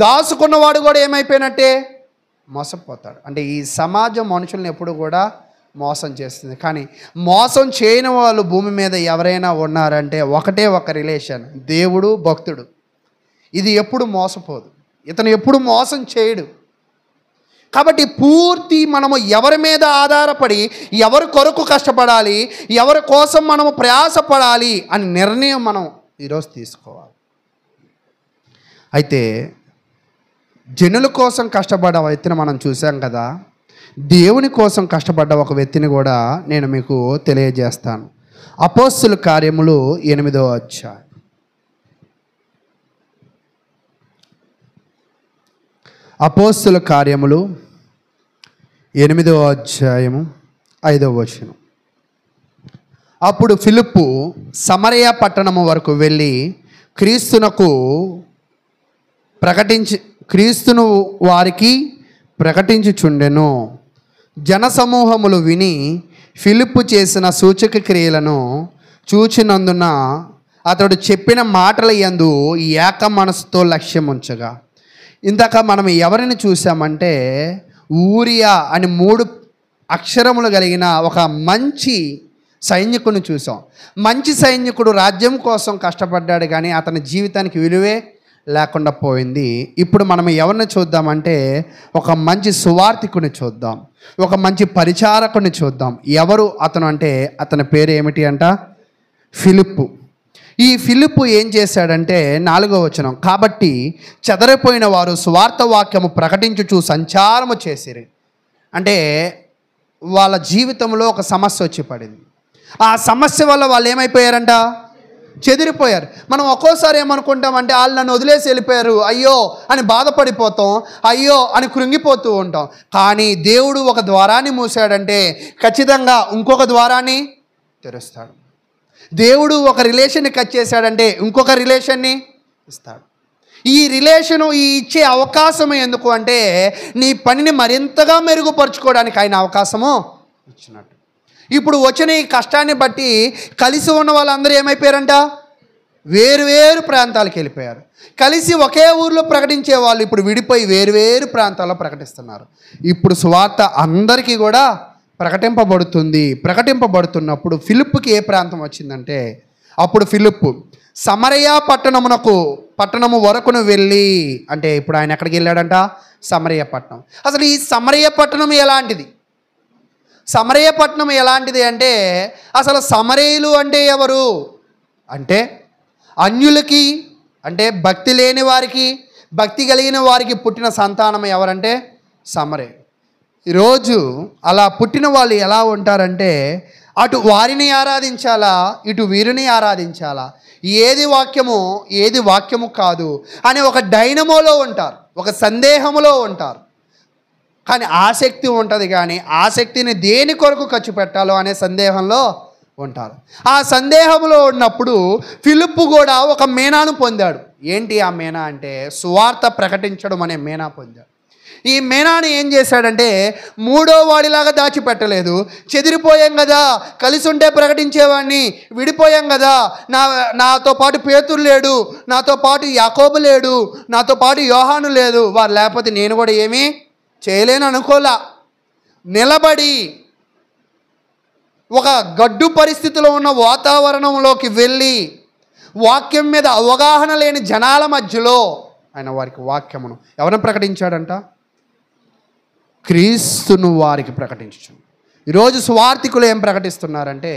దాచుకున్నవాడు కూడా ఏమైపోయినట్టే మోసపోతాడు. అంటే ఈ సమాజం మనుషుల్ని ఎప్పుడు కూడా మోసం చేస్తుంది. కానీ మోసం చేయని వాళ్ళు భూమి మీద ఎవరైనా ఉన్నారంటే ఒకటే ఒక రిలేషన్, దేవుడు భక్తుడు. ఇది ఎప్పుడు మోసపోదు, ఇతను ఎప్పుడు మోసం చేయడు. కాబట్టి పూర్తి మనము ఎవరి మీద ఆధారపడి, ఎవరి కొరకు కష్టపడాలి, ఎవరి కోసం మనము ప్రయాసపడాలి అని నిర్ణయం మనం ఈరోజు తీసుకోవాలి. అయితే జనుల కోసం కష్టపడ్డ వ్యక్తిని మనం చూసాం కదా, దేవుని కోసం కష్టపడ్డ ఒక వ్యక్తిని కూడా నేను మీకు తెలియజేస్తాను. అపోస్తుల కార్యములు 8వ అధ్యాయం. అపోస్తుల కార్యములు 8వ అధ్యాయము 5వ వచనం. అప్పుడు ఫిలిప్పు సమరయ పట్టణము వరకు వెళ్ళి క్రీస్తును వారికి ప్రకటించుచుండెను. జనసమూహములు విని ఫిలిప్పు చేసిన సూచక క్రియలను చూచినందున అతడు చెప్పిన మాటల యందు ఏక మనసుతో లక్ష్యం ఉంచగా. ఇందాక మనం ఎవరిని చూసామంటే ఊరియా అని 3 అక్షరములు కలిగిన ఒక మంచి సైనికుని చూసాం. మంచి సైనికుడు రాజ్యం కోసం కష్టపడ్డాడు, కానీ అతని జీవితానికి విలువే లేకుండా పోయింది. ఇప్పుడు మనం ఎవరిని చూద్దామంటే ఒక మంచి సువార్థికుని చూద్దాం, ఒక మంచి పరిచారకుని చూద్దాం. ఎవరు అతను అంటే అతని పేరు ఏమిటి అంట? ఫిలిప్పు. ఈ ఫిలిప్పు ఏం చేశాడంటే 4వ వచనం, కాబట్టి చెదరిపోయిన వారు సువార్త వాక్యము ప్రకటించుచు సంచారము చేసిరి. అంటే వాళ్ళ జీవితంలో ఒక సమస్య వచ్చి పడింది. ఆ సమస్య వల్ల వాళ్ళు ఏమైపోయారంట? చెదిరిపోయారు. మనం ఒక్కోసారి ఏమనుకుంటామంటే వాళ్ళు నన్ను వదిలేసి వెళ్ళిపోయారు, అయ్యో అని బాధపడిపోతాం, అయ్యో అని కృంగిపోతూ ఉంటాం. కానీ దేవుడు ఒక ద్వారాన్ని మూసాడంటే ఖచ్చితంగా ఇంకొక ద్వారాన్ని తెరుస్తాడు. దేవుడు ఒక రిలేషన్ని కట్ చేశాడంటే ఇంకొక రిలేషన్ని ఇస్తాడు. ఈ రిలేషను ఈ ఇచ్చే అవకాశం ఎందుకు అంటే నీ పనిని మరింతగా మెరుగుపరుచుకోవడానికి ఆయన అవకాశము ఇచ్చినట్టు. ఇప్పుడు వచ్చిన ఈ కష్టాన్ని బట్టి కలిసి ఉన్న వాళ్ళందరూ ఏమైపోయారంట? వేరు ప్రాంతాలకు వెళ్ళిపోయారు. కలిసి ఒకే ఊర్లో ప్రకటించే వాళ్ళు ఇప్పుడు విడిపోయి వేరు ప్రాంతాల్లో ప్రకటిస్తున్నారు. ఇప్పుడు సువార్త అందరికీ కూడా ప్రకటింపబడుతున్నప్పుడు ఫిలిప్పుకి ఏ ప్రాంతం వచ్చిందంటే, అప్పుడు ఫిలిప్పు సమరయ పట్టణము వరకును వెళ్ళి, అంటే ఇప్పుడు ఆయన ఎక్కడికి వెళ్ళాడంట? సమరయ పట్టణం. అసలు ఈ సమరయ పట్టణం ఎలాంటిది? సమరయ పట్టణం ఎలాంటిది అంటే అసలు సమరయులు అంటే ఎవరు అంటే అన్యులకి, అంటే భక్తి లేని వారికి, భక్తి కలిగిన వారికి పుట్టిన సంతానం ఎవరంటే సమరయులు. ఈరోజు అలా పుట్టిన వాళ్ళు ఎలా ఉంటారంటే అటు వారిని ఆరాధించాలా, ఇటు వీరిని ఆరాధించాలా, ఏది వాక్యము కాదు అని ఒక డైనమోలో ఉంటారు, ఒక సందేహములో ఉంటారు. కానీ ఆసక్తి ఉంటుంది, కానీ ఆసక్తిని దేని కొరకు ఖర్చు పెట్టాలో అనే సందేహంలో ఉంటారు. ఆ సందేహంలో ఉన్నప్పుడు ఫిలిప్పు కూడా ఒక మేనాను పొందాడు. ఏంటి ఆ మేనా అంటే సువార్త ప్రకటించడం అనే మేనా పొందాడు. ఈ మేనాని ఏం చేశాడంటే 3వ వాడిలాగా దాచిపెట్టలేదు. చెదిరిపోయాం కదా, కలిసి ఉంటే ప్రకటించేవాడిని, విడిపోయాం కదా, నాతో పాటు పేతురు లేడు, నాతో పాటు యాకోబు లేడు, నాతో పాటు యోహాను లేదు, వారు లేకపోతే నేను కూడా ఏమీ చేయలేను అనుకోలా. నిలబడి ఒక గడ్డు పరిస్థితిలో ఉన్న వాతావరణంలోకి వెళ్ళి వాక్యం మీద అవగాహన లేని జనాల మధ్యలో ఆయన వారికి వాక్యమును ఎవరిని ప్రకటించాడంట? క్రీస్తును వారికి ప్రకటించు. ఈరోజు స్వార్థికులు ఏం ప్రకటిస్తున్నారంటే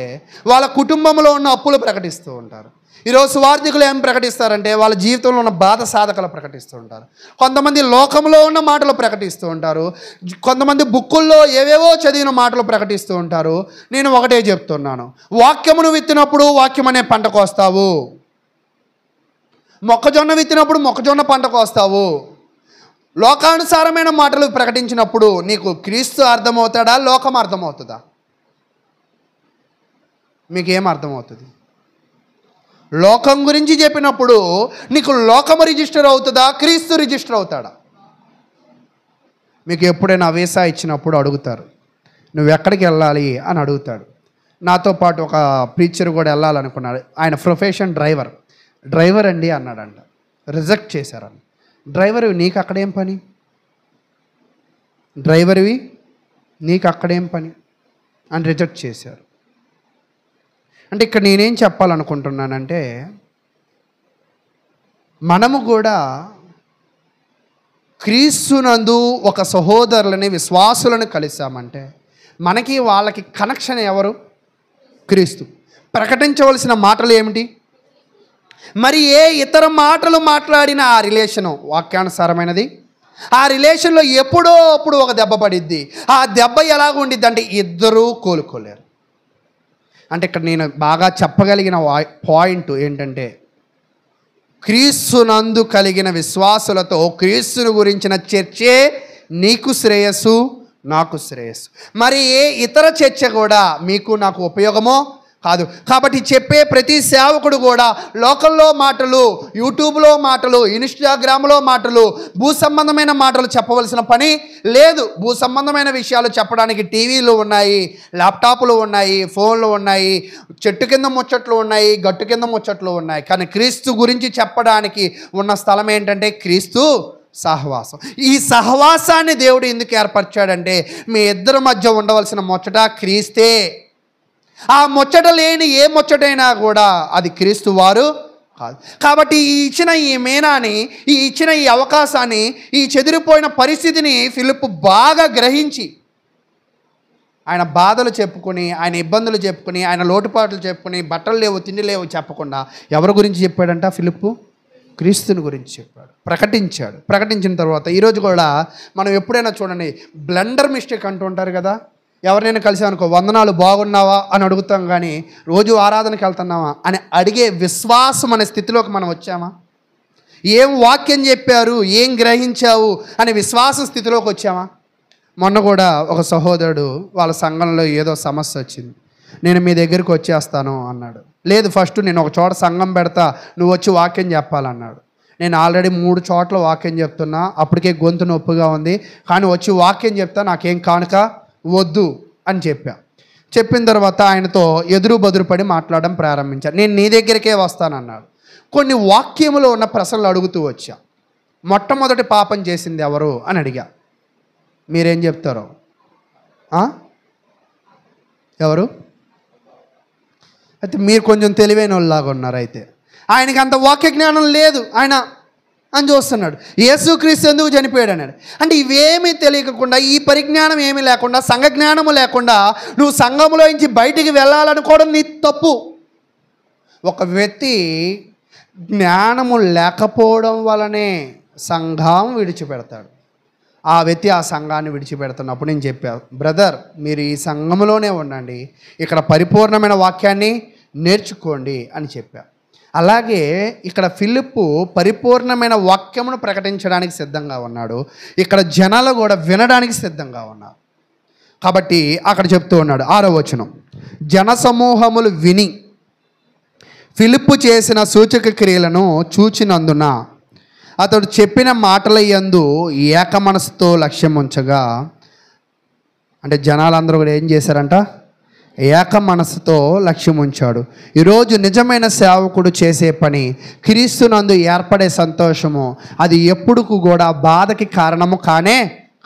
వాళ్ళ కుటుంబంలో ఉన్న అప్పులు ప్రకటిస్తూ ఉంటారు. ఈరోజు స్వార్థికులు ఏం ప్రకటిస్తారంటే వాళ్ళ జీవితంలో ఉన్న బాధ సాధకలు ప్రకటిస్తూ ఉంటారు. కొంతమంది లోకంలో ఉన్న మాటలు ప్రకటిస్తూ ఉంటారు. కొంతమంది బుక్కుల్లో ఏవేవో చదివిన మాటలు ప్రకటిస్తూ ఉంటారు. నేను ఒకటే చెప్తున్నాను, వాక్యమును విత్తినప్పుడు వాక్యం అనే పంట కోస్తావు. మొక్కజొన్న విత్తినప్పుడు మొక్కజొన్న పంట కోస్తావు. లోకానుసారమైన మాటలు ప్రకటించినప్పుడు నీకు క్రీస్తు అర్థమవుతాడా, లోకం అర్థమవుతుందా? మీకేం అర్థమవుతుంది? లోకం గురించి చెప్పినప్పుడు నీకు లోకము రిజిస్టర్ అవుతుందా, క్రీస్తు రిజిస్టర్ అవుతాడా? మీకు ఎప్పుడైనా వీసా ఇచ్చినప్పుడు అడుగుతారు, నువ్వు ఎక్కడికి వెళ్ళాలి అని అడుగుతాడు. నాతో పాటు ఒక ప్రీచర్ కూడా వెళ్ళాలనుకున్నాడు. ఆయన ప్రొఫెషన్ డ్రైవర్ అండి అన్నాడంట. రిజెక్ట్ చేశారని. డ్రైవర్వి నీకు అక్కడేం పని? డ్రైవర్వి నీకు అక్కడేం పని అని రిజెక్ట్ చేశారు. అంటే ఇక్కడ నేనేం చెప్పాలనుకుంటున్నానంటే మనము కూడా క్రీస్తునందు ఒక సహోదరులని విశ్వాసులను కలిసామంటే మనకి వాళ్ళకి కనెక్షన్ ఎవరు? క్రీస్తు. ప్రకటించవలసిన మాటలు ఏమిటి? మరి ఏ ఇతర మాటలు మాట్లాడిన ఆ రిలేషను వాక్యానుసారమైనది. ఆ రిలేషన్లో ఎప్పుడో అప్పుడు ఒక దెబ్బ పడిద్ది. ఆ దెబ్బ ఎలాగుండిద్ది అంటే ఇద్దరూ కోలుకోలేరు. అంటే ఇక్కడ నేను బాగా చెప్పగలిగిన పాయింట్ ఏంటంటే క్రీస్తునందు కలిగిన విశ్వాసులతో క్రీస్తుని గురించిన చర్చే నీకు శ్రేయస్సు, నాకు శ్రేయస్సు. మరి ఏ ఇతర చర్చ కూడా మీకు నాకు ఉపయోగమో కాదు. కాబట్టి చెప్పే ప్రతి సేవకుడు కూడా లోకల్లో మాటలు, యూట్యూబ్లో మాటలు, ఇన్స్టాగ్రామ్లో మాటలు, భూ సంబంధమైన మాటలు చెప్పవలసిన పని లేదు. భూ సంబంధమైన విషయాలు చెప్పడానికి టీవీలు ఉన్నాయి, ల్యాప్టాప్లు ఉన్నాయి, ఫోన్లు ఉన్నాయి, చెట్టు కింద ముచ్చట్లు ఉన్నాయి, గట్టు కింద ముచ్చట్లు ఉన్నాయి. కానీ క్రీస్తు గురించి చెప్పడానికి ఉన్న స్థలం ఏంటంటే క్రీస్తు సహవాసం. ఈ సహవాసాన్ని దేవుడు ఎందుకు ఏర్పరిచాడంటే మీ ఇద్దరి మధ్య ఉండవలసిన ముచ్చట క్రీస్తే. ఆ ముచ్చట లేని ఏ ముచ్చటైనా కూడా అది క్రీస్తు వారు కాదు. కాబట్టి ఇచ్చిన ఈ మేనాని, ఇచ్చిన ఈ అవకాశాన్ని, ఈ చెదిరిపోయిన పరిస్థితిని ఫిలిప్పు బాగా గ్రహించి ఆయన బాధలు చెప్పుకొని, ఆయన ఇబ్బందులు చెప్పుకొని, ఆయన లోటుపాట్లు చెప్పుకొని, బట్టలు లేవు తిండి లేవు చెప్పకుండా ఎవరి గురించి చెప్పాడంట? ఫిలిప్పు క్రీస్తుని గురించి చెప్పాడు, ప్రకటించాడు. ప్రకటించిన తర్వాత ఈరోజు కూడా మనం ఎప్పుడైనా చూడండి, బ్లండర్ మిస్టేక్ అంటూ ఉంటారు కదా. ఎవరినైనా కలిసామనుకో, వందనాలు బాగున్నావా అని అడుగుతాం, కానీ రోజు ఆరాధనకి వెళ్తున్నావా అని అడిగే విశ్వాసం అనే స్థితిలోకి మనం వచ్చామా? ఏం వాక్యం చెప్పారు, ఏం గ్రహించావు అనే విశ్వాస స్థితిలోకి వచ్చామా? మొన్న కూడా ఒక సహోదరుడు వాళ్ళ సంఘంలో ఏదో సమస్య వచ్చింది, నేను మీ దగ్గరికి వచ్చేస్తాను అన్నాడు. లేదు, ఫస్ట్ నేను ఒక చోట సంఘం పెడతా, నువ్వు వచ్చి వాక్యం చెప్పాలన్నాడు. నేను ఆల్రెడీ 3 చోట్ల వాక్యం చెప్తున్నా, అప్పటికే గొంతు నొప్పిగా ఉంది, కానీ వచ్చి వాక్యం చెప్తా, నాకేం కానుక వద్దు అని చెప్పిన తర్వాత ఆయనతో ఎదురు బదురుపడి మాట్లాడడం ప్రారంభించాను. నేను నీ దగ్గరికే వస్తానన్నాడు. కొన్ని వాక్యములో ఉన్న ప్రశ్నలు అడుగుతూ వచ్చా. మొట్టమొదటి పాపం చేసింది ఎవరు అని అడిగా. మీరేం చెప్తారో? ఎవరు? అయితే మీరు కొంచెం తెలివైన వాళ్ళలాగా ఉన్నారు. అయితే ఆయనకి అంత వాక్య జ్ఞానం లేదు, ఆయన అని చూస్తున్నాడు. యేసుక్రీస్తు ఎందుకు చనిపోయాడు అన్నాడు. అంటే ఇవేమీ తెలియకుండా, ఈ పరిజ్ఞానం ఏమీ లేకుండా, సంఘ జ్ఞానము లేకుండా నువ్వు సంఘములో నుంచి బయటికి వెళ్ళాలనుకోవడం నీ తప్పు. ఒక వ్యక్తి జ్ఞానము లేకపోవడం వలనే సంఘం విడిచిపెడతాడు. ఆ వ్యక్తి ఆ సంఘాన్ని విడిచిపెడుతున్నప్పుడు నేను చెప్పాను, బ్రదర్ మీరు ఈ సంఘంలోనే ఉండండి, ఇక్కడ పరిపూర్ణమైన వాక్యాన్ని నేర్చుకోండి అని చెప్పాను. అలాగే ఇక్కడ ఫిలిప్పు పరిపూర్ణమైన వాక్యమును ప్రకటించడానికి సిద్ధంగా ఉన్నాడు. ఇక్కడ జనాలు కూడా వినడానికి సిద్ధంగా ఉన్నారు. కాబట్టి అక్కడ చెప్తూ ఉన్నాడు 6వ వచనం, జనసమూహములు విని ఫిలిప్పు చేసిన సూచక క్రియలను చూచినందున అతడు చెప్పిన మాటల యందు ఏక మనసుతో లక్ష్యం ఉంచగా, అంటే జనాలందరూ కూడా ఏం చేశారంట? ఏక మనసుతో లక్ష్యం ఉంచాడు. ఈరోజు నిజమైన సేవకుడు చేసే పని, క్రీస్తునందు ఏర్పడే సంతోషము, అది ఎప్పుడు కూడా బాధకి కారణము కానే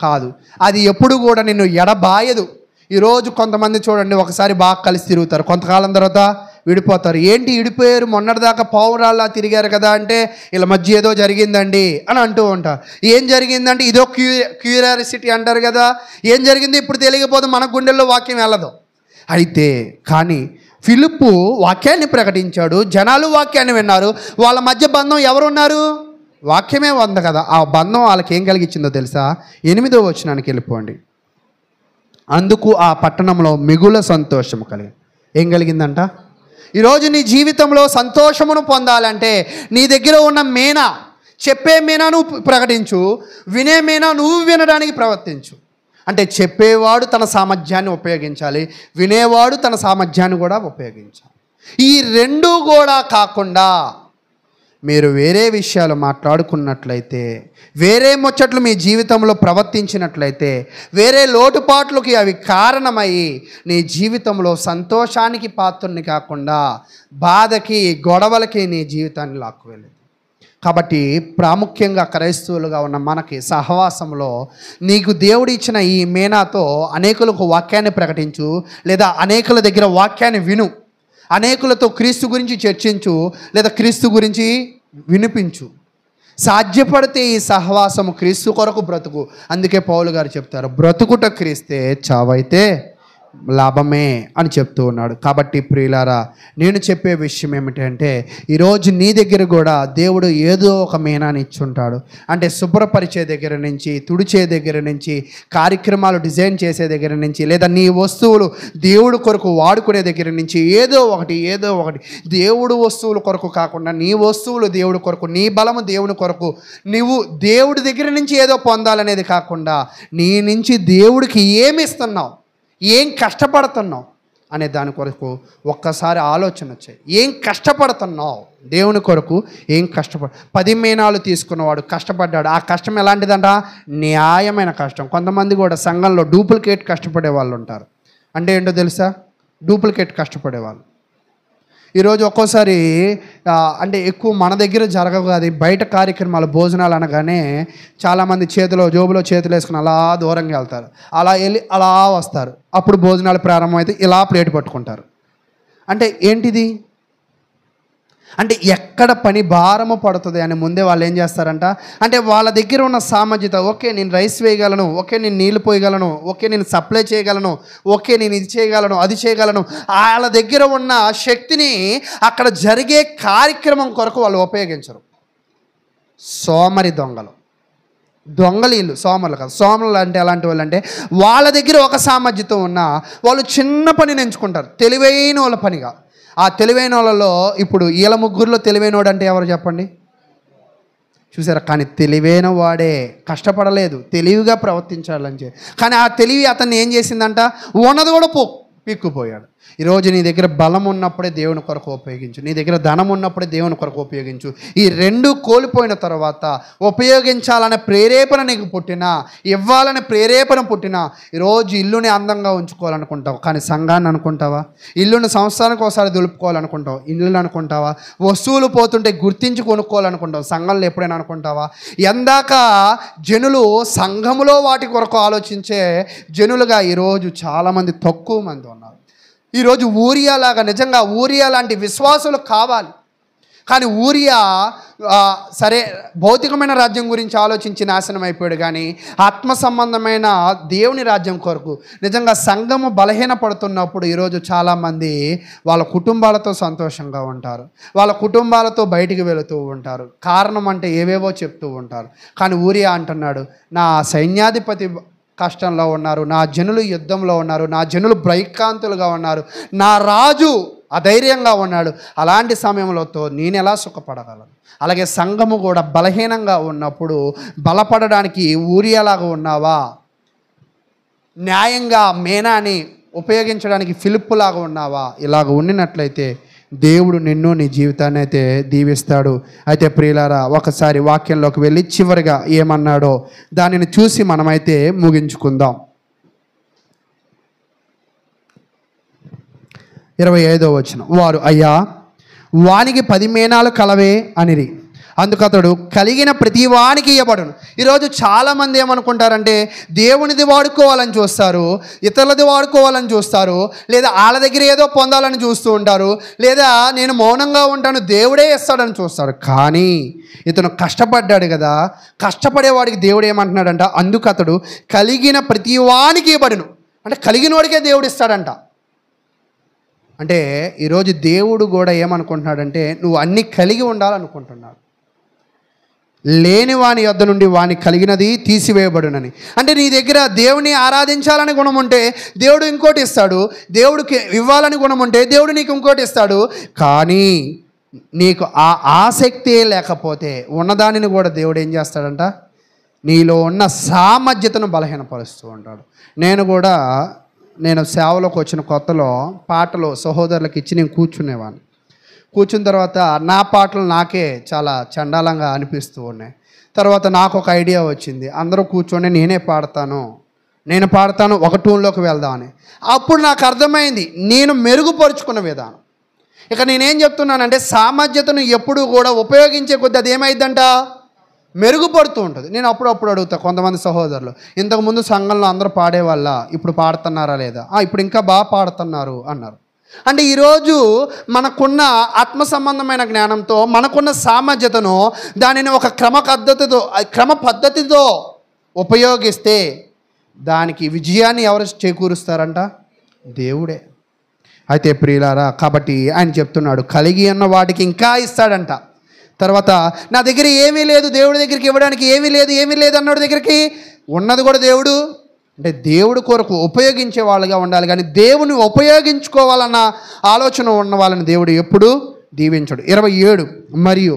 కాదు. అది ఎప్పుడు కూడా నిన్ను ఎడబాయదు. ఈరోజు కొంతమంది చూడండి, ఒకసారి బాగా కలిసి తిరుగుతారు, కొంతకాలం తర్వాత విడిపోతారు. ఏంటి విడిపోయారు, మొన్నటిదాకా పావురాల్లా తిరిగారు కదా అంటే వీళ్ళ మధ్య ఏదో జరిగిందండి అని అంటూ ఉంటారు. ఏం జరిగిందంటే ఇదో క్యూరియాసిటీ అంటారు కదా, ఏం జరిగింది ఇప్పుడు తెలియకపోతే మన గుండెల్లో వాక్యం వెళ్ళదు. అయితే కానీ ఫిలిప్పు వాక్యాన్ని ప్రకటించాడు, జనాలు వాక్యాన్ని విన్నారు, వాళ్ళ మధ్య బంధం ఎవరున్నారు, వాక్యమే ఉంది కదా. ఆ బంధం వాళ్ళకి ఏం కలిగించిందో తెలుసా? 8వ వచనానికి వెళ్ళిపోండి. అందుకు ఆ పట్టణంలో మిగుల సంతోషము కలిగింది. ఏం కలిగిందంట? ఈరోజు నీ జీవితంలో సంతోషమును పొందాలంటే నీ దగ్గర ఉన్న మీనా, చెప్పే మీనా నువ్వు ప్రకటించు, వినే మీనా నువ్వు వినడానికి ప్రవర్తించు. అంటే చెప్పేవాడు తన సామర్థ్యాన్ని ఉపయోగించాలి, వినేవాడు తన సామర్థ్యాన్ని కూడా ఉపయోగించాలి. ఈ రెండూ కూడా కాకుండా మీరు వేరే విషయాలు మాట్లాడుకున్నట్లయితే, వేరే ముచ్చట్లు మీ జీవితంలో ప్రవర్తించినట్లయితే, వేరే లోటుపాట్లకి అవి కారణమయ్యి నీ జీవితంలో సంతోషానికి పాత్రని కాకుండా బాధకి, గొడవలకి నీ జీవితాన్ని లాక్కువెళ్ళింది. కాబట్టి ప్రాముఖ్యంగా క్రైస్తవులుగా ఉన్న మనకి సహవాసంలో నీకు దేవుడు ఇచ్చిన ఈ మీనాతో అనేకులకు వాక్యాన్ని ప్రకటించు, లేదా అనేకుల దగ్గర వాక్యాన్ని విను, అనేకులతో క్రీస్తు గురించి చర్చించు, లేదా క్రీస్తు గురించి వినిపించు. సాధ్యపడితే ఈ సహవాసము క్రీస్తు కొరకు బ్రతుకు. అందుకే పౌలు గారు చెప్తారు, బ్రతుకుట క్రీస్తే, చావైతే లాభమే అని చెప్తూ ఉన్నాడు. కాబట్టి ప్రియులారా, నేను చెప్పే విషయం ఏమిటంటే ఈరోజు నీ దగ్గర కూడా దేవుడు ఏదో ఒక మీనాన్ని ఇచ్చుంటాడు. అంటే శుభ్రపరిచే దగ్గర నుంచి, తుడిచే దగ్గర నుంచి, కార్యక్రమాలు డిజైన్ చేసే దగ్గర నుంచి, లేదా నీ వస్తువులు దేవుడు కొరకు వాడుకునే దగ్గర నుంచి ఏదో ఒకటి దేవుడు వస్తువుల కొరకు కాకుండా నీ వస్తువులు దేవుడి కొరకు, నీ బలము దేవుని కొరకు, నువ్వు దేవుడి దగ్గర నుంచి ఏదో పొందాలనేది కాకుండా నీ నుంచి దేవుడికి ఏమి ఇస్తున్నావు, ఏం కష్టపడుతున్నావు అనే దాని కొరకు ఒక్కసారి ఆలోచన వచ్చాయి. ఏం కష్టపడుతున్నావు దేవుని కొరకు, ఏం 10 మీనాలు తీసుకున్నవాడు కష్టపడ్డాడు. ఆ కష్టం ఎలాంటిదంట? న్యాయమైన కష్టం. కొంతమంది కూడా సంఘంలో డూప్లికేట్ కష్టపడే వాళ్ళు ఉంటారు. అంటే ఏంటో తెలుసా? డూప్లికేట్ కష్టపడేవాళ్ళు. ఈరోజు ఒక్కోసారి అంటే ఎక్కువ మన దగ్గర జరగవు కాదు, బయట కార్యక్రమాలు, భోజనాలు అనగానే చాలామంది జోబులో చేతులు వేసుకుని అలా దూరంగా వెళ్తారు, అలా వెళ్ళి అలా వస్తారు. అప్పుడు భోజనాలు ప్రారంభమైతే ఇలా ప్లేట్ పట్టుకుంటారు. అంటే ఏంటిది? అంటే ఎక్కడ పని భారము పడుతుంది అని ముందే వాళ్ళు ఏం చేస్తారంట, అంటే వాళ్ళ దగ్గర ఉన్న సామర్థ్యత, ఓకే నేను రైస్ వేయగలను, ఓకే నేను నీళ్లు పోయగలను, ఓకే నేను సప్లై చేయగలను, ఓకే నేను ఇది చేయగలను, అది చేయగలను, వాళ్ళ దగ్గర ఉన్న శక్తిని అక్కడ జరిగే కార్యక్రమం కొరకు వాళ్ళు ఉపయోగించరు. సోమరి దొంగలు వీళ్ళు, సోమరులు కాదు. సోమరులు అంటే ఎలాంటి వాళ్ళు అంటే వాళ్ళ దగ్గర ఒక సామర్థ్యత ఉన్నా వాళ్ళు చిన్న పనిని ఎంచుకుంటారు, తెలివైన వాళ్ళ పనిగా. ఆ తెలివైన వాళ్ళలో ఇప్పుడు వీళ్ళ ముగ్గురులో తెలివైనవాడు అంటే ఎవరు చెప్పండి? చూసారా? కానీ తెలివైన వాడే కష్టపడలేదు, తెలివిగా ప్రవర్తించాలని కానీ ఆ తెలివి అతన్ని ఏం చేసిందంట? ఉన్నది కూడా పిక్కుపోయాడు. ఈరోజు నీ దగ్గర బలం ఉన్నప్పుడే దేవుని కొరకు ఉపయోగించు, నీ దగ్గర ధనం ఉన్నప్పుడే దేవుని కొరకు ఉపయోగించు. ఈ రెండు కోల్పోయిన తర్వాత ఉపయోగించాలనే ప్రేరేపణ నీకు పుట్టినా, ఇవ్వాలనే ప్రేరేపణ పుట్టినా, ఈరోజు ఇల్లుని అందంగా ఉంచుకోవాలనుకుంటావు కానీ సంఘాన్ని అనుకుంటావా? ఇల్లుని సంవత్సరానికి ఒకసారి దులుపుకోవాలనుకుంటావు, ఇల్లుని అనుకుంటావా? వస్తువులు పోతుంటే గుర్తించి కొనుక్కోవాలనుకుంటావు, సంఘంలో ఎప్పుడైనా అనుకుంటావా? ఎందాక జనులు సంఘములో వాటి కొరకు ఆలోచించే జనులుగా ఈరోజు చాలామంది తక్కువ మంది ఉన్నారు. ఈరోజు ఊరియా లాగా, నిజంగా ఊరియా లాంటి విశ్వాసులు కావాలి. కానీ ఊరియా సరే భౌతికమైన రాజ్యం గురించి ఆలోచించి నాశనం అయిపోయాడు, కానీ ఆత్మ సంబంధమైన దేవుని రాజ్యం కొరకు నిజంగా సంఘము బలహీనపడుతున్నప్పుడు ఈరోజు చాలామంది వాళ్ళ కుటుంబాలతో సంతోషంగా ఉంటారు, వాళ్ళ కుటుంబాలతో బయటికి వెళుతూ ఉంటారు. కారణం అంటే ఏవేవో చెప్తూ ఉంటారు. కానీ ఊరియా అంటున్నాడు, నా సైన్యాధిపతి కష్టంలో ఉన్నారు, నా జనులు యుద్ధంలో ఉన్నారు, నా జనులు భయకాంతులుగా ఉన్నారు, నా రాజు అధైర్యంగా ఉన్నాడు. అలాంటి సమయంలో నేను ఎలా సుఖపడగలను? అలాగే సంఘము కూడా బలహీనంగా ఉన్నప్పుడు బలపడడానికి ఊరియాలాగా ఉన్నావా? న్యాయంగా మేనాని ఉపయోగించడానికి ఫిలిప్పులాగా ఉన్నావా? ఇలాగ ఉండినట్లయితే దేవుడు నిన్ను, నీ జీవితాన్ని అయితే దీవిస్తాడు. అయితే ప్రియులారా, ఒకసారి వాక్యంలోకి వెళ్ళి చివరిగా ఏమన్నాడో దానిని చూసి మనమైతే ముగించుకుందాం. 25వ వచనం, వారు అయ్యా వానికి 10 మీనాలు కలవే అనిరి. అందుకు అతడు కలిగిన ప్రతి వానికి ఇవ్వబడును. ఈరోజు చాలామంది ఏమనుకుంటారంటే దేవునిది వాడుకోవాలని చూస్తారు, ఇతరులది వాడుకోవాలని చూస్తారు, లేదా వాళ్ళ దగ్గర ఏదో పొందాలని చూస్తూ ఉంటారు, లేదా నేను మౌనంగా ఉంటాను దేవుడే ఇస్తాడని చూస్తాడు. కానీ ఇతను కష్టపడ్డాడు కదా, కష్టపడేవాడికి దేవుడు ఏమంటున్నాడంట, అందుకు అతడు కలిగిన ప్రతి వానికి ఇవ్వబడును. అంటే కలిగిన వాడికే దేవుడు ఇస్తాడంట. అంటే ఈరోజు దేవుడు కూడా ఏమనుకుంటున్నాడంటే నువ్వు అన్నీ కలిగి ఉండాలనుకుంటున్నాడు. లేని వాని యొద్ద నుండి వాని కలిగినది తీసివేయబడునని. అంటే నీ దగ్గర దేవుని ఆరాధించాలని గుణం ఉంటే దేవుడు ఇంకోటి ఇస్తాడు, దేవుడికి ఇవ్వాలని గుణం ఉంటే దేవుడు నీకు ఇంకోటి ఇస్తాడు. కానీ నీకు ఆ ఆసక్తే లేకపోతే ఉన్నదానిని కూడా దేవుడు ఏం చేస్తాడంట, నీలో ఉన్న సామర్థ్యతను బలహీనపరుస్తూ ఉంటాడు. నేను సేవలోకి వచ్చిన కొత్తలో పాటలు సహోదరులకు ఇచ్చి నేను కూర్చునేవాడిని. కూర్చున్న తర్వాత నా పాటలు నాకే చాలా చండాలంగా అనిపిస్తూ ఉన్నాయి. తర్వాత నాకు ఒక ఐడియా వచ్చింది, అందరూ కూర్చొని నేను పాడతాను ఒక ట్యూన్లోకి వెళ్దామని. అప్పుడు నాకు అర్థమైంది నేను మెరుగుపరుచుకున్న విధానం. ఇక నేనేం చెప్తున్నానంటే సామర్థ్యతను ఎప్పుడు కూడా ఉపయోగించే కొద్దీ అది ఏమైందంట, మెరుగుపడుతూ ఉంటుంది. నేను అప్పుడప్పుడు అడుగుతా కొంతమంది సహోదరులు, ఇంతకుముందు సంఘంలో అందరూ పాడేవాళ్ళ, ఇప్పుడు పాడుతున్నారా లేదా, ఇప్పుడు ఇంకా బాగా పాడుతున్నారు అన్నారు. అంటే ఈరోజు మనకున్న ఆత్మ సంబంధమైన జ్ఞానంతో మనకున్న సామర్థ్యతను దానిని ఒక క్రమ పద్ధతితో ఉపయోగిస్తే దానికి విజయాన్ని ఎవరు చేకూరుస్తారంట, దేవుడే. అయితే ప్రియులారా, కాబట్టి ఆయన చెప్తున్నాడు కలిగి ఉన్న వాటికి ఇంకా ఇస్తాడంట. తర్వాత నా దగ్గర ఏమీ లేదు, దేవుడి దగ్గరికి ఇవ్వడానికి ఏమీ లేదు అన్నాడు దగ్గరికి ఉన్నది కూడా దేవుడు. అంటే దేవుడు కొరకు ఉపయోగించే వాళ్ళుగా ఉండాలి, కానీ దేవుని ఉపయోగించుకోవాలన్న ఆలోచన ఉన్న వాళ్ళని దేవుడు ఎప్పుడూ దీవించడు. 27 మరియు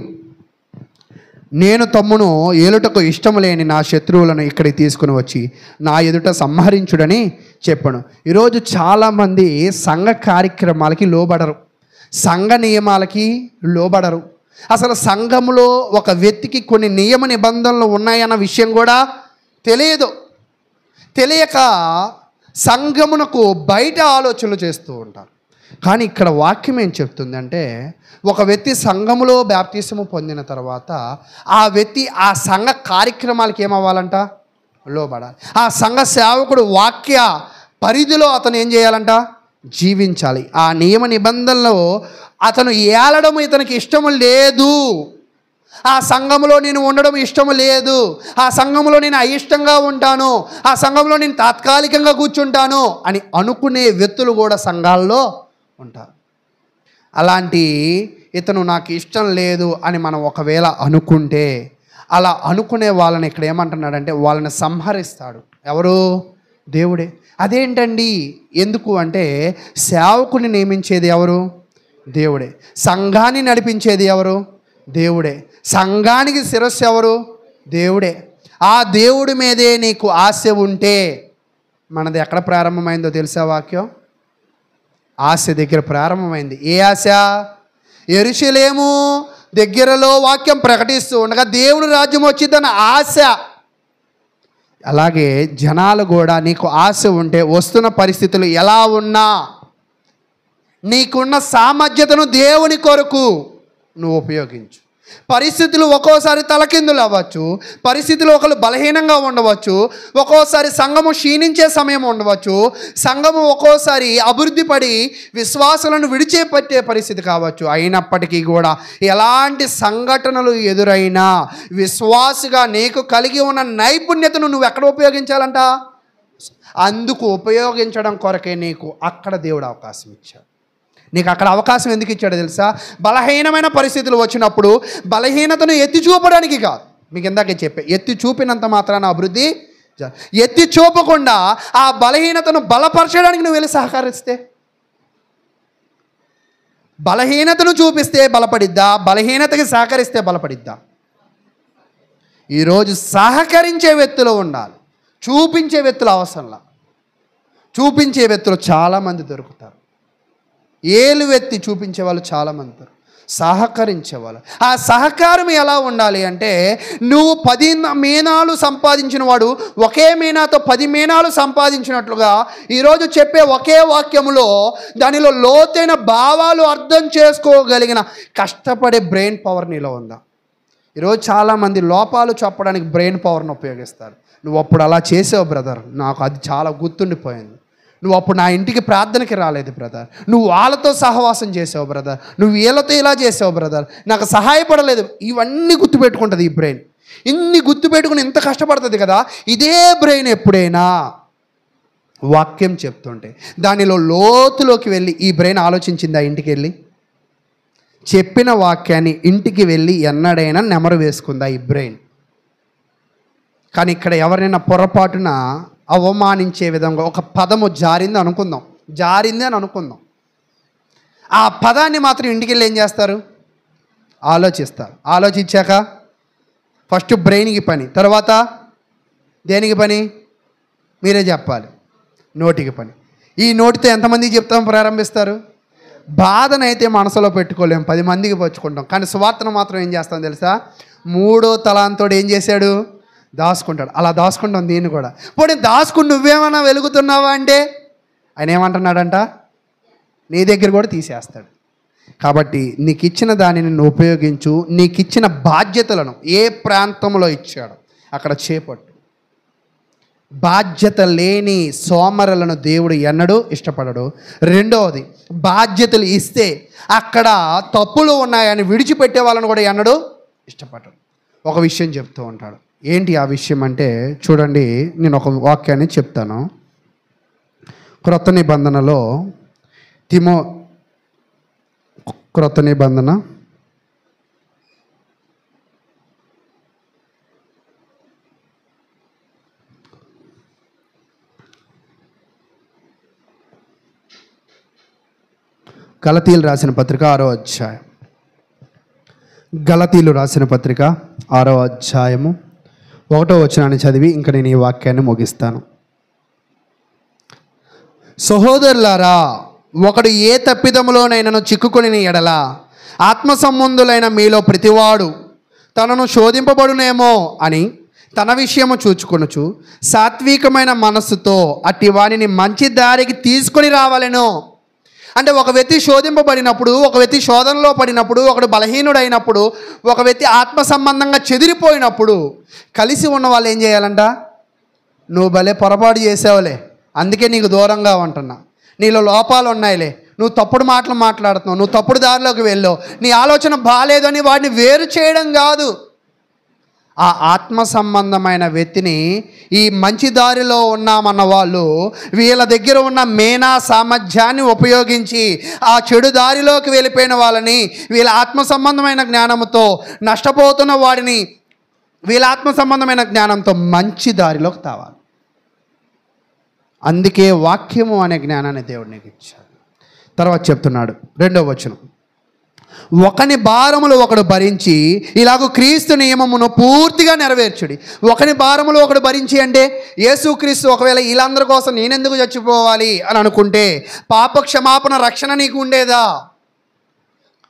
నేను తమ్మును ఏలుటకు ఇష్టం లేని నా శత్రువులను ఇక్కడికి తీసుకుని వచ్చి నా ఎదుట సంహరించుడని చెప్పాను. ఈరోజు చాలామంది సంఘ కార్యక్రమాలకి లోబడరు, సంఘ నియమాలకి లోబడరు. అసలు సంఘంలో ఒక వ్యక్తికి కొన్ని నియమ నిబంధనలు ఉన్నాయన్న విషయం కూడా తెలియక సంఘమునకు బయట ఆలోచనలు చేస్తూ ఉంటారు. కానీ ఇక్కడ వాక్యం ఏం చెప్తుందంటే ఒక వ్యక్తి సంఘములో బాప్తిసము పొందిన తర్వాత ఆ వ్యక్తి ఆ సంఘ కార్యక్రమాలకి ఏమవ్వాలంట, లోబడాలి. ఆ సంఘ సేవకుడు వాక్య పరిధిలో అతను ఏం చేయాలంట, జీవించాలి. ఆ నియమ నిబంధనలో అతను ఏలడం ఇతనికి ఇష్టము లేదు, ఆ సంఘంలో నేను ఉండడం ఇష్టము లేదు, ఆ సంఘంలో నేను అయిష్టంగా ఉంటాను, ఆ సంఘంలో నేను తాత్కాలికంగా కూర్చుంటాను అని అనుకునే వ్యక్తులు కూడా సంఘాల్లో ఉంటారు. అలాంటి ఇతను నాకు ఇష్టం లేదు అని మనం ఒకవేళ అనుకుంటే అలా అనుకునే వాళ్ళని ఇక్కడ ఏమంటున్నాడంటే వాళ్ళని సంహరిస్తాడు. ఎవరు? దేవుడే. అదేంటండి, ఎందుకు అంటే సేవకుని నియమించేది ఎవరు? దేవుడే. సంఘాన్ని నడిపించేది ఎవరు? దేవుడే. సంఘానికి శిరస్సు ఎవరు? దేవుడే. ఆ దేవుడి మీదే నీకు ఆశ ఉంటే, మనది ఎక్కడ ప్రారంభమైందో తెలుసా వాక్యం? ఆశ దగ్గర ప్రారంభమైంది. ఏ ఆశ? యెరూషలేము దగ్గరలో వాక్యం ప్రకటిస్తూ ఉండగా దేవుడు రాజ్యం వచ్చిందన్న ఆశ. అలాగే జనాలు కూడా నీకు ఆశ ఉంటే వస్తున్న పరిస్థితులు ఎలా ఉన్నా నీకున్న సామర్థ్యతను దేవుని కొరకు నువ్వు ఉపయోగించు. పరిస్థితులు ఒక్కోసారి తలకిందులు అవ్వచ్చు, పరిస్థితులు ఒకరు బలహీనంగా ఉండవచ్చు, ఒక్కోసారి సంఘము క్షీణించే సమయం ఉండవచ్చు, సంఘము ఒక్కోసారి అభివృద్ధి పడి విశ్వాసులను విడిచిపెట్టే పరిస్థితి కావచ్చు. అయినప్పటికీ కూడా ఎలాంటి సంఘటనలు ఎదురైనా విశ్వాసిగా నీకు కలిగి ఉన్న నైపుణ్యతను నువ్వు ఎక్కడ ఉపయోగించాలంట? అందుకు ఉపయోగించడం కొరకే నీకు అక్కడ దేవుడు అవకాశం ఇచ్చాడు. నీకు అక్కడ అవకాశం ఎందుకు ఇచ్చాడో తెలుసా? బలహీనమైన పరిస్థితులు వచ్చినప్పుడు బలహీనతను ఎత్తి చూపడానికి కాదు. మీకు ఇందాకే చెప్పే, ఎత్తి చూపినంత మాత్రాన అభివృద్ధి, ఎత్తి చూపకుండా ఆ బలహీనతను బలపరచడానికి నువ్వు వెళ్ళి సహకరిస్తే, బలహీనతను చూపిస్తే బలపడిద్దా, బలహీనతకి సహకరిస్తే బలపడిద్దా? ఈరోజు సహకరించే వ్యక్తులు ఉండాలి, చూపించే వ్యక్తులు అవసరంలా. చూపించే వ్యక్తులు చాలామంది దొరుకుతారు, ఏలు ఎత్తి చూపించే వాళ్ళు చాలామంది ఉంటారు, సహకరించేవాళ్ళు. ఆ సహకారం ఎలా ఉండాలి అంటే, నువ్వు 10 మీనాలు సంపాదించిన వాడు ఒకే మీనాతో 10 మీనాలు సంపాదించినట్లుగా ఈరోజు చెప్పే ఒకే వాక్యములో దానిలో లోతైన భావాలు అర్థం చేసుకోగలిగిన కష్టపడే బ్రెయిన్ పవర్ నీలో ఉందా? ఈరోజు చాలామంది లోపాలు చెప్పడానికి బ్రెయిన్ పవర్ని ఉపయోగిస్తారు. నువ్వు అప్పుడు అలా చేసావు బ్రదర్, నాకు అది చాలా గుర్తుండిపోయింది. నువ్వు అప్పుడు నా ఇంటికి ప్రార్థనకి రాలేదు బ్రదర్, నువ్వు వాళ్ళతో సహవాసం చేసావు బ్రదర్, నువ్వు వీళ్ళతో ఇలా చేసావు బ్రదర్, నాకు సహాయపడలేదు. ఇవన్నీ గుర్తుపెట్టుకుంటుంది ఈ బ్రెయిన్. ఇన్ని గుర్తుపెట్టుకుని ఇంత కష్టపడుతుంది కదా. ఇదే బ్రెయిన్ ఎప్పుడైనా వాక్యం చెప్తుంటే దానిలో లోతులోకి వెళ్ళి ఈ బ్రెయిన్ ఆలోచించిందా? ఇంటికి వెళ్ళి చెప్పిన వాక్యాన్ని ఇంటికి వెళ్ళి ఎన్నడైనా నెమరు వేసుకుందా ఈ బ్రెయిన్? కానీ ఇక్కడ ఎవరైనా పొరపాటున అవమానించే విధంగా ఒక పదము జారింది అని అనుకుందాం. ఆ పదాన్ని మాత్రం ఇంటికి వెళ్ళి ఏం చేస్తారు? ఆలోచిస్తారు. ఆలోచించాక ఫస్ట్ బ్రెయిన్కి పని, తర్వాత దేనికి పని? మీరే చెప్పాలి. నోటికి పని. ఈ నోటితో ఎంతమందికి చెప్తాం ప్రారంభిస్తారు? బాధనైతే మనసులో పెట్టుకోలేము, 10 మందికి పంచుకుంటాం. కానీ సువార్తను మాత్రం ఏం చేస్తాం తెలుసా? 3వ తలాంతోడు ఏం చేశాడు? దాచుకుంటాడు. అలా దాచుకుంటాం దీన్ని కూడా. పోనీ దాచుకుని నువ్వేమన్నా వెలుగుతున్నావా అంటే ఆయన ఏమంటున్నాడంట? నీ దగ్గర కూడా తీసేస్తాడు. కాబట్టి నీకు ఇచ్చిన దానిని నువ్వు ఉపయోగించు. నీకు ఇచ్చిన బాధ్యతలను ఏ ప్రాంతంలో ఇచ్చాడో అక్కడ చేపట్టు. బాధ్యత లేని సోమరులను దేవుడు ఎన్నడూ ఇష్టపడడు. రెండవది, బాధ్యతలు ఇస్తే అక్కడ తప్పులు ఉన్నాయని విడిచిపెట్టే వాళ్ళని కూడా ఎన్నడూ ఇష్టపడడు. ఒక విషయం చెప్తూ ఉంటాడు. ఏంటి ఆ విషయం అంటే చూడండి, నేను ఒక వాక్యాన్ని చెప్తాను. క్రొత్త నిబంధనలో క్రొత్త నిబంధన గలతీలు రాసిన పత్రిక 6వ అధ్యాయం. గలతీలు రాసిన పత్రిక 6వ అధ్యాయము 1వ వచనాన్ని చదివి ఇంకా నేను ఈ వాక్యాన్ని ముగిస్తాను. సహోదరులారా, ఒకడు ఏ తప్పిదములోనైనను చిక్కుకొని ఎడల ఆత్మ సంబంధులైన మీలో ప్రతివాడు తనను శోధింపబడునేమో అని తన విషయము చూచుకొనుచు సాత్వికమైన మనస్సుతో అట్టి వానిని మంచి దారికి తీసుకొని రావాలెను. అంటే ఒక వ్యక్తి శోధింపబడినప్పుడు, ఒక వ్యక్తి శోధనలో పడినప్పుడు, ఒకడు బలహీనుడైనప్పుడు, ఒక వ్యక్తి ఆత్మ సంబంధంగా చెదిరిపోయినప్పుడు కలిసి ఉన్న వాళ్ళు ఏం చేయాలంట? నువ్వు భలే పొరపాటు చేసావులే, అందుకే నీకు దూరంగా ఉంటున్నా, నీలో లోపాలు ఉన్నాయిలే, నువ్వు తప్పుడు మాటలు మాట్లాడుతున్నావు, నువ్వు తప్పుడు దారిలోకి వెళ్ళావు, నీ ఆలోచన బాగాలేదని వాడిని వేరు చేయడం కాదు. ఆ ఆత్మ సంబంధమైన వ్యక్తిని ఈ మంచి దారిలో ఉన్నామన్న వాళ్ళు వీళ్ళ దగ్గర ఉన్న మేనా సామర్థ్యాన్ని ఉపయోగించి ఆ చెడు దారిలోకి వెళ్ళిపోయిన వాళ్ళని, వీళ్ళ ఆత్మ సంబంధమైన జ్ఞానంతో నష్టపోతున్న వాడిని వీళ్ళ ఆత్మ సంబంధమైన జ్ఞానంతో మంచి దారిలోకి తావాలి. అందుకే వాక్యము అనే జ్ఞానాన్ని దేవుడు నీకు ఇచ్చాడు. తర్వాత చెప్తున్నాడు 2వ వచనం, ఒకని భారములు ఒకడు భరించి ఇలాగ క్రీస్తు నియమమును పూర్తిగా నెరవేర్చుడి. ఒకని భారములు ఒకడు భరించి అంటే యేసుక్రీస్తు ఒకవేళ వీళ్ళందరి కోసం నేనెందుకు చచ్చిపోవాలి అని అనుకుంటే పాప క్షమాపణ రక్షణ నీకు ఉండేదా?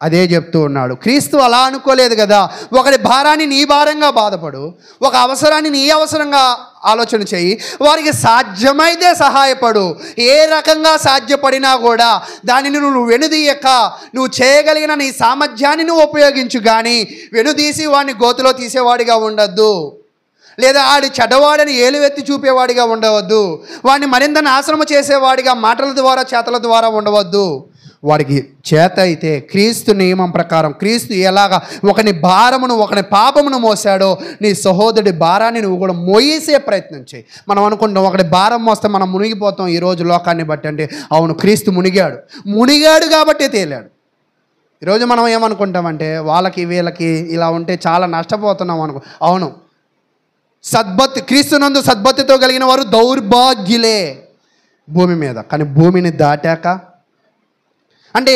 అదే చెప్తూ ఉన్నాడు. క్రీస్తు అలా అనుకోలేదు కదా. ఒకటి భారాన్ని నీ భారంగా బాధపడు, ఒక అవసరాన్ని నీ అవసరంగా ఆలోచన చేయి, వారికి సాధ్యమైతే సహాయపడు. ఏ రకంగా సాధ్యపడినా కూడా దానిని నువ్వు వెనుదీయక నువ్వు చేయగలిగిన నీ సామర్థ్యాన్ని నువ్వు ఉపయోగించు. కానీ వెనుదీసి వాడిని గోతులో తీసేవాడిగా ఉండద్దు, లేదా ఆడి చెడ్డవాడని ఏలువెత్తి చూపేవాడిగా ఉండవద్దు, వాడిని మరింత నాశనము చేసేవాడిగా మాటల ద్వారా చేతల ద్వారా ఉండవద్దు. వాడికి చేత అయితే క్రీస్తు నియమం ప్రకారం క్రీస్తు ఎలాగా ఒకని భారమును ఒకని పాపమును మోసాడో నీ సహోదరుడి భారాన్ని నువ్వు కూడా మోయేసే ప్రయత్నం చేయి. మనం అనుకుంటాం ఒకటి భారం మోస్తే మనం మునిగిపోతాం ఈరోజు లోకాన్ని బట్టి. అంటే అవును, క్రీస్తు మునిగాడు కాబట్టే తేలాడు. ఈరోజు మనం ఏమనుకుంటామంటే వాళ్ళకి వీళ్ళకి ఇలా ఉంటే చాలా నష్టపోతున్నాం అనుకో. అవును, క్రీస్తునందు సద్భక్తితో కలిగిన వారు దౌర్భాగ్యులే భూమి మీద. కానీ భూమిని దాటాక అంటే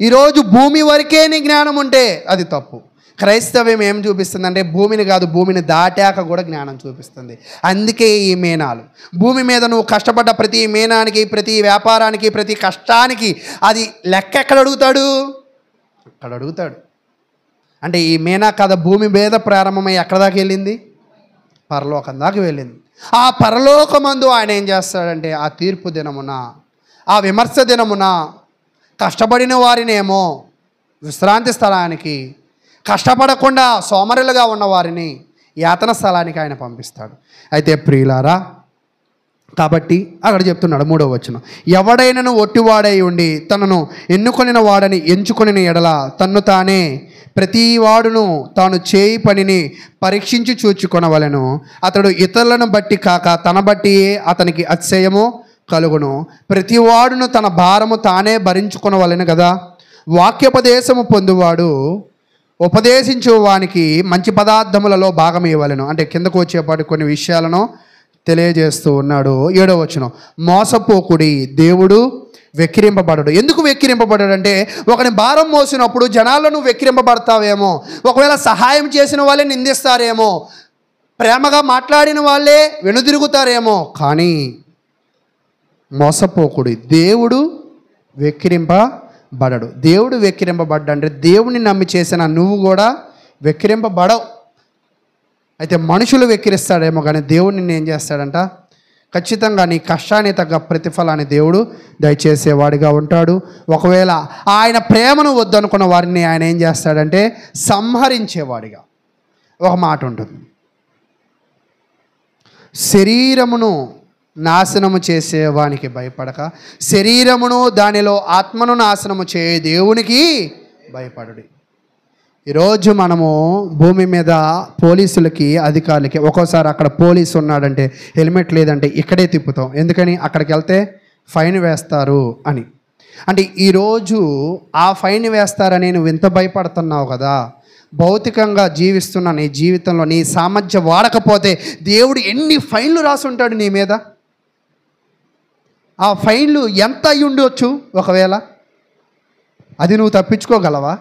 ఈరోజు భూమి వరకే నీ జ్ఞానం ఉంటే అది తప్పు. క్రైస్తవ్యం ఏం చూపిస్తుంది అంటే భూమిని కాదు, భూమిని దాటాక కూడా జ్ఞానం చూపిస్తుంది. అందుకే ఈ మేనాలు భూమి మీద నువ్వు కష్టపడ్డ ప్రతి మేనానికి, ప్రతి వ్యాపారానికి, ప్రతి కష్టానికి అది లెక్క ఎక్కడ అడుగుతాడు? అక్కడ అడుగుతాడు. అంటే ఈ మేనా కథ భూమి మీద ప్రారంభమై ఎక్కడ దాకా వెళ్ళింది? పరలోకం దాకా వెళ్ళింది. ఆ పరలోకమందు ఆయన ఏం చేస్తాడంటే ఆ తీర్పు దినమున, ఆ విమర్శ దినమున కష్టపడిన వారినేమో విశ్రాంతి స్థలానికి, కష్టపడకుండా సోమరులుగా ఉన్న వారిని యాతన స్థలానికి ఆయన పంపిస్తాడు. అయితే ప్రియులారా, కాబట్టి అక్కడ చెప్తున్నాడు 3వ వచనం, ఎవడైనను ఒట్టివాడై ఉండి తనను ఎన్నుకొనిన వాడని ఎంచుకొనిన ఎడల తన్ను తానే ప్రతి వాడును తాను చేయి పనిని పరీక్షించి చూచుకొనవలెను. అతడు ఇతరులను బట్టి కాక తన బట్టి అతనికి అతిశయము కలుగును. ప్రతి వాడును తన భారము తానే భరించుకొనవలెను కదా. వాక్యోపదేశము పొందువాడు ఉపదేశించు వానికి మంచి పదార్థములలో భాగం ఇవ్వలేను. అంటే కిందకు వచ్చేపాటి కొన్ని విషయాలను తెలియజేస్తూ ఉన్నాడు. 7వ వచనం, మోసపోకుడి, దేవుడు వెక్కిరింపబడడు. ఎందుకు వెక్కిరింపబడడు అంటే, ఒకని భారం మోసినప్పుడు జనాలను వెక్కిరింపబడతావేమో, ఒకవేళ సహాయం చేసిన వాళ్ళే నిందిస్తారేమో, ప్రేమగా మాట్లాడిన వాళ్ళే వెనుదిరుగుతారేమో, కానీ మోసపోకుడి, దేవుడు వెక్కిరింపబడడు. దేవుడు వెక్కిరింపబడ్డంటే దేవుని నమ్మి చేసిన నువ్వు కూడా వెక్కిరింపబడవు. అయితే మనుషులు వెక్కిరిస్తాడేమో కానీ దేవుడు నిన్ను ఏం చేస్తాడంట, ఖచ్చితంగా నీ కష్టాన్ని తగ్గ ప్రతిఫలాన్ని దేవుడు దయచేసేవాడిగా ఉంటాడు. ఒకవేళ ఆయన ప్రేమను వద్దనుకున్న వారిని ఆయన ఏం చేస్తాడంటే సంహరించేవాడిగా. ఒక మాట ఉంటుంది, శరీరమును నాశనము చేసేవానికి భయపడక శరీరమును దానిలో ఆత్మను నాశనము చేయ దేవునికి భయపడుడి. ఈరోజు మనము భూమి మీద పోలీసులకి అధికారులకి ఒక్కోసారి అక్కడ పోలీసు ఉన్నాడంటే హెల్మెట్ లేదంటే ఇక్కడే తిప్పుతాం. ఎందుకని, అక్కడికి వెళ్తే ఫైన్ వేస్తారు అని. అంటే ఈరోజు ఆ ఫైన్ వేస్తారని నువ్వు ఎంత భయపడుతున్నావు కదా. భౌతికంగా జీవిస్తున్న నీ జీవితంలో నీ సామర్థ్యం వాడకపోతే దేవుడు ఎన్ని ఫైన్లు రాసి ఉంటాడు నీ మీద. ఆ ఫైన్లు ఎంత అయి ఉండొచ్చు ఒకవేళ, అది నువ్వు తప్పించుకోగలవా?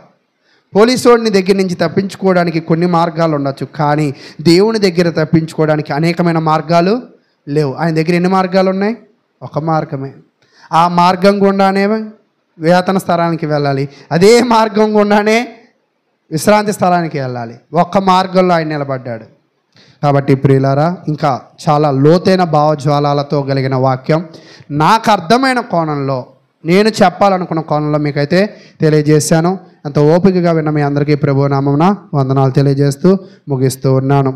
పోలీసు వాడిని దగ్గర నుంచి తప్పించుకోవడానికి కొన్ని మార్గాలు ఉండొచ్చు, కానీ దేవుని దగ్గర తప్పించుకోవడానికి అనేకమైన మార్గాలు లేవు. ఆయన దగ్గర ఎన్ని మార్గాలు ఉన్నాయి? ఒక మార్గమే. ఆ మార్గం గుండానే వేతన స్థలానికి వెళ్ళాలి, అదే మార్గం గుండానే విశ్రాంతి స్థలానికి వెళ్ళాలి. ఒక్క మార్గంలో ఆయన నిలబడ్డాడు. కాబట్టి ప్రియులారా, ఇంకా చాలా లోతైన భావజ్వాలాలతో కలిగిన వాక్యం నాకు అర్థమైన కోణంలో, నేను చెప్పాలనుకున్న కోణంలో మీకైతే తెలియజేశాను. అంత ఓపికగా విన్న మీ అందరికీ ప్రభువు నామమున వందనాలు తెలియజేస్తూ ముగిస్తూ ఉన్నాను.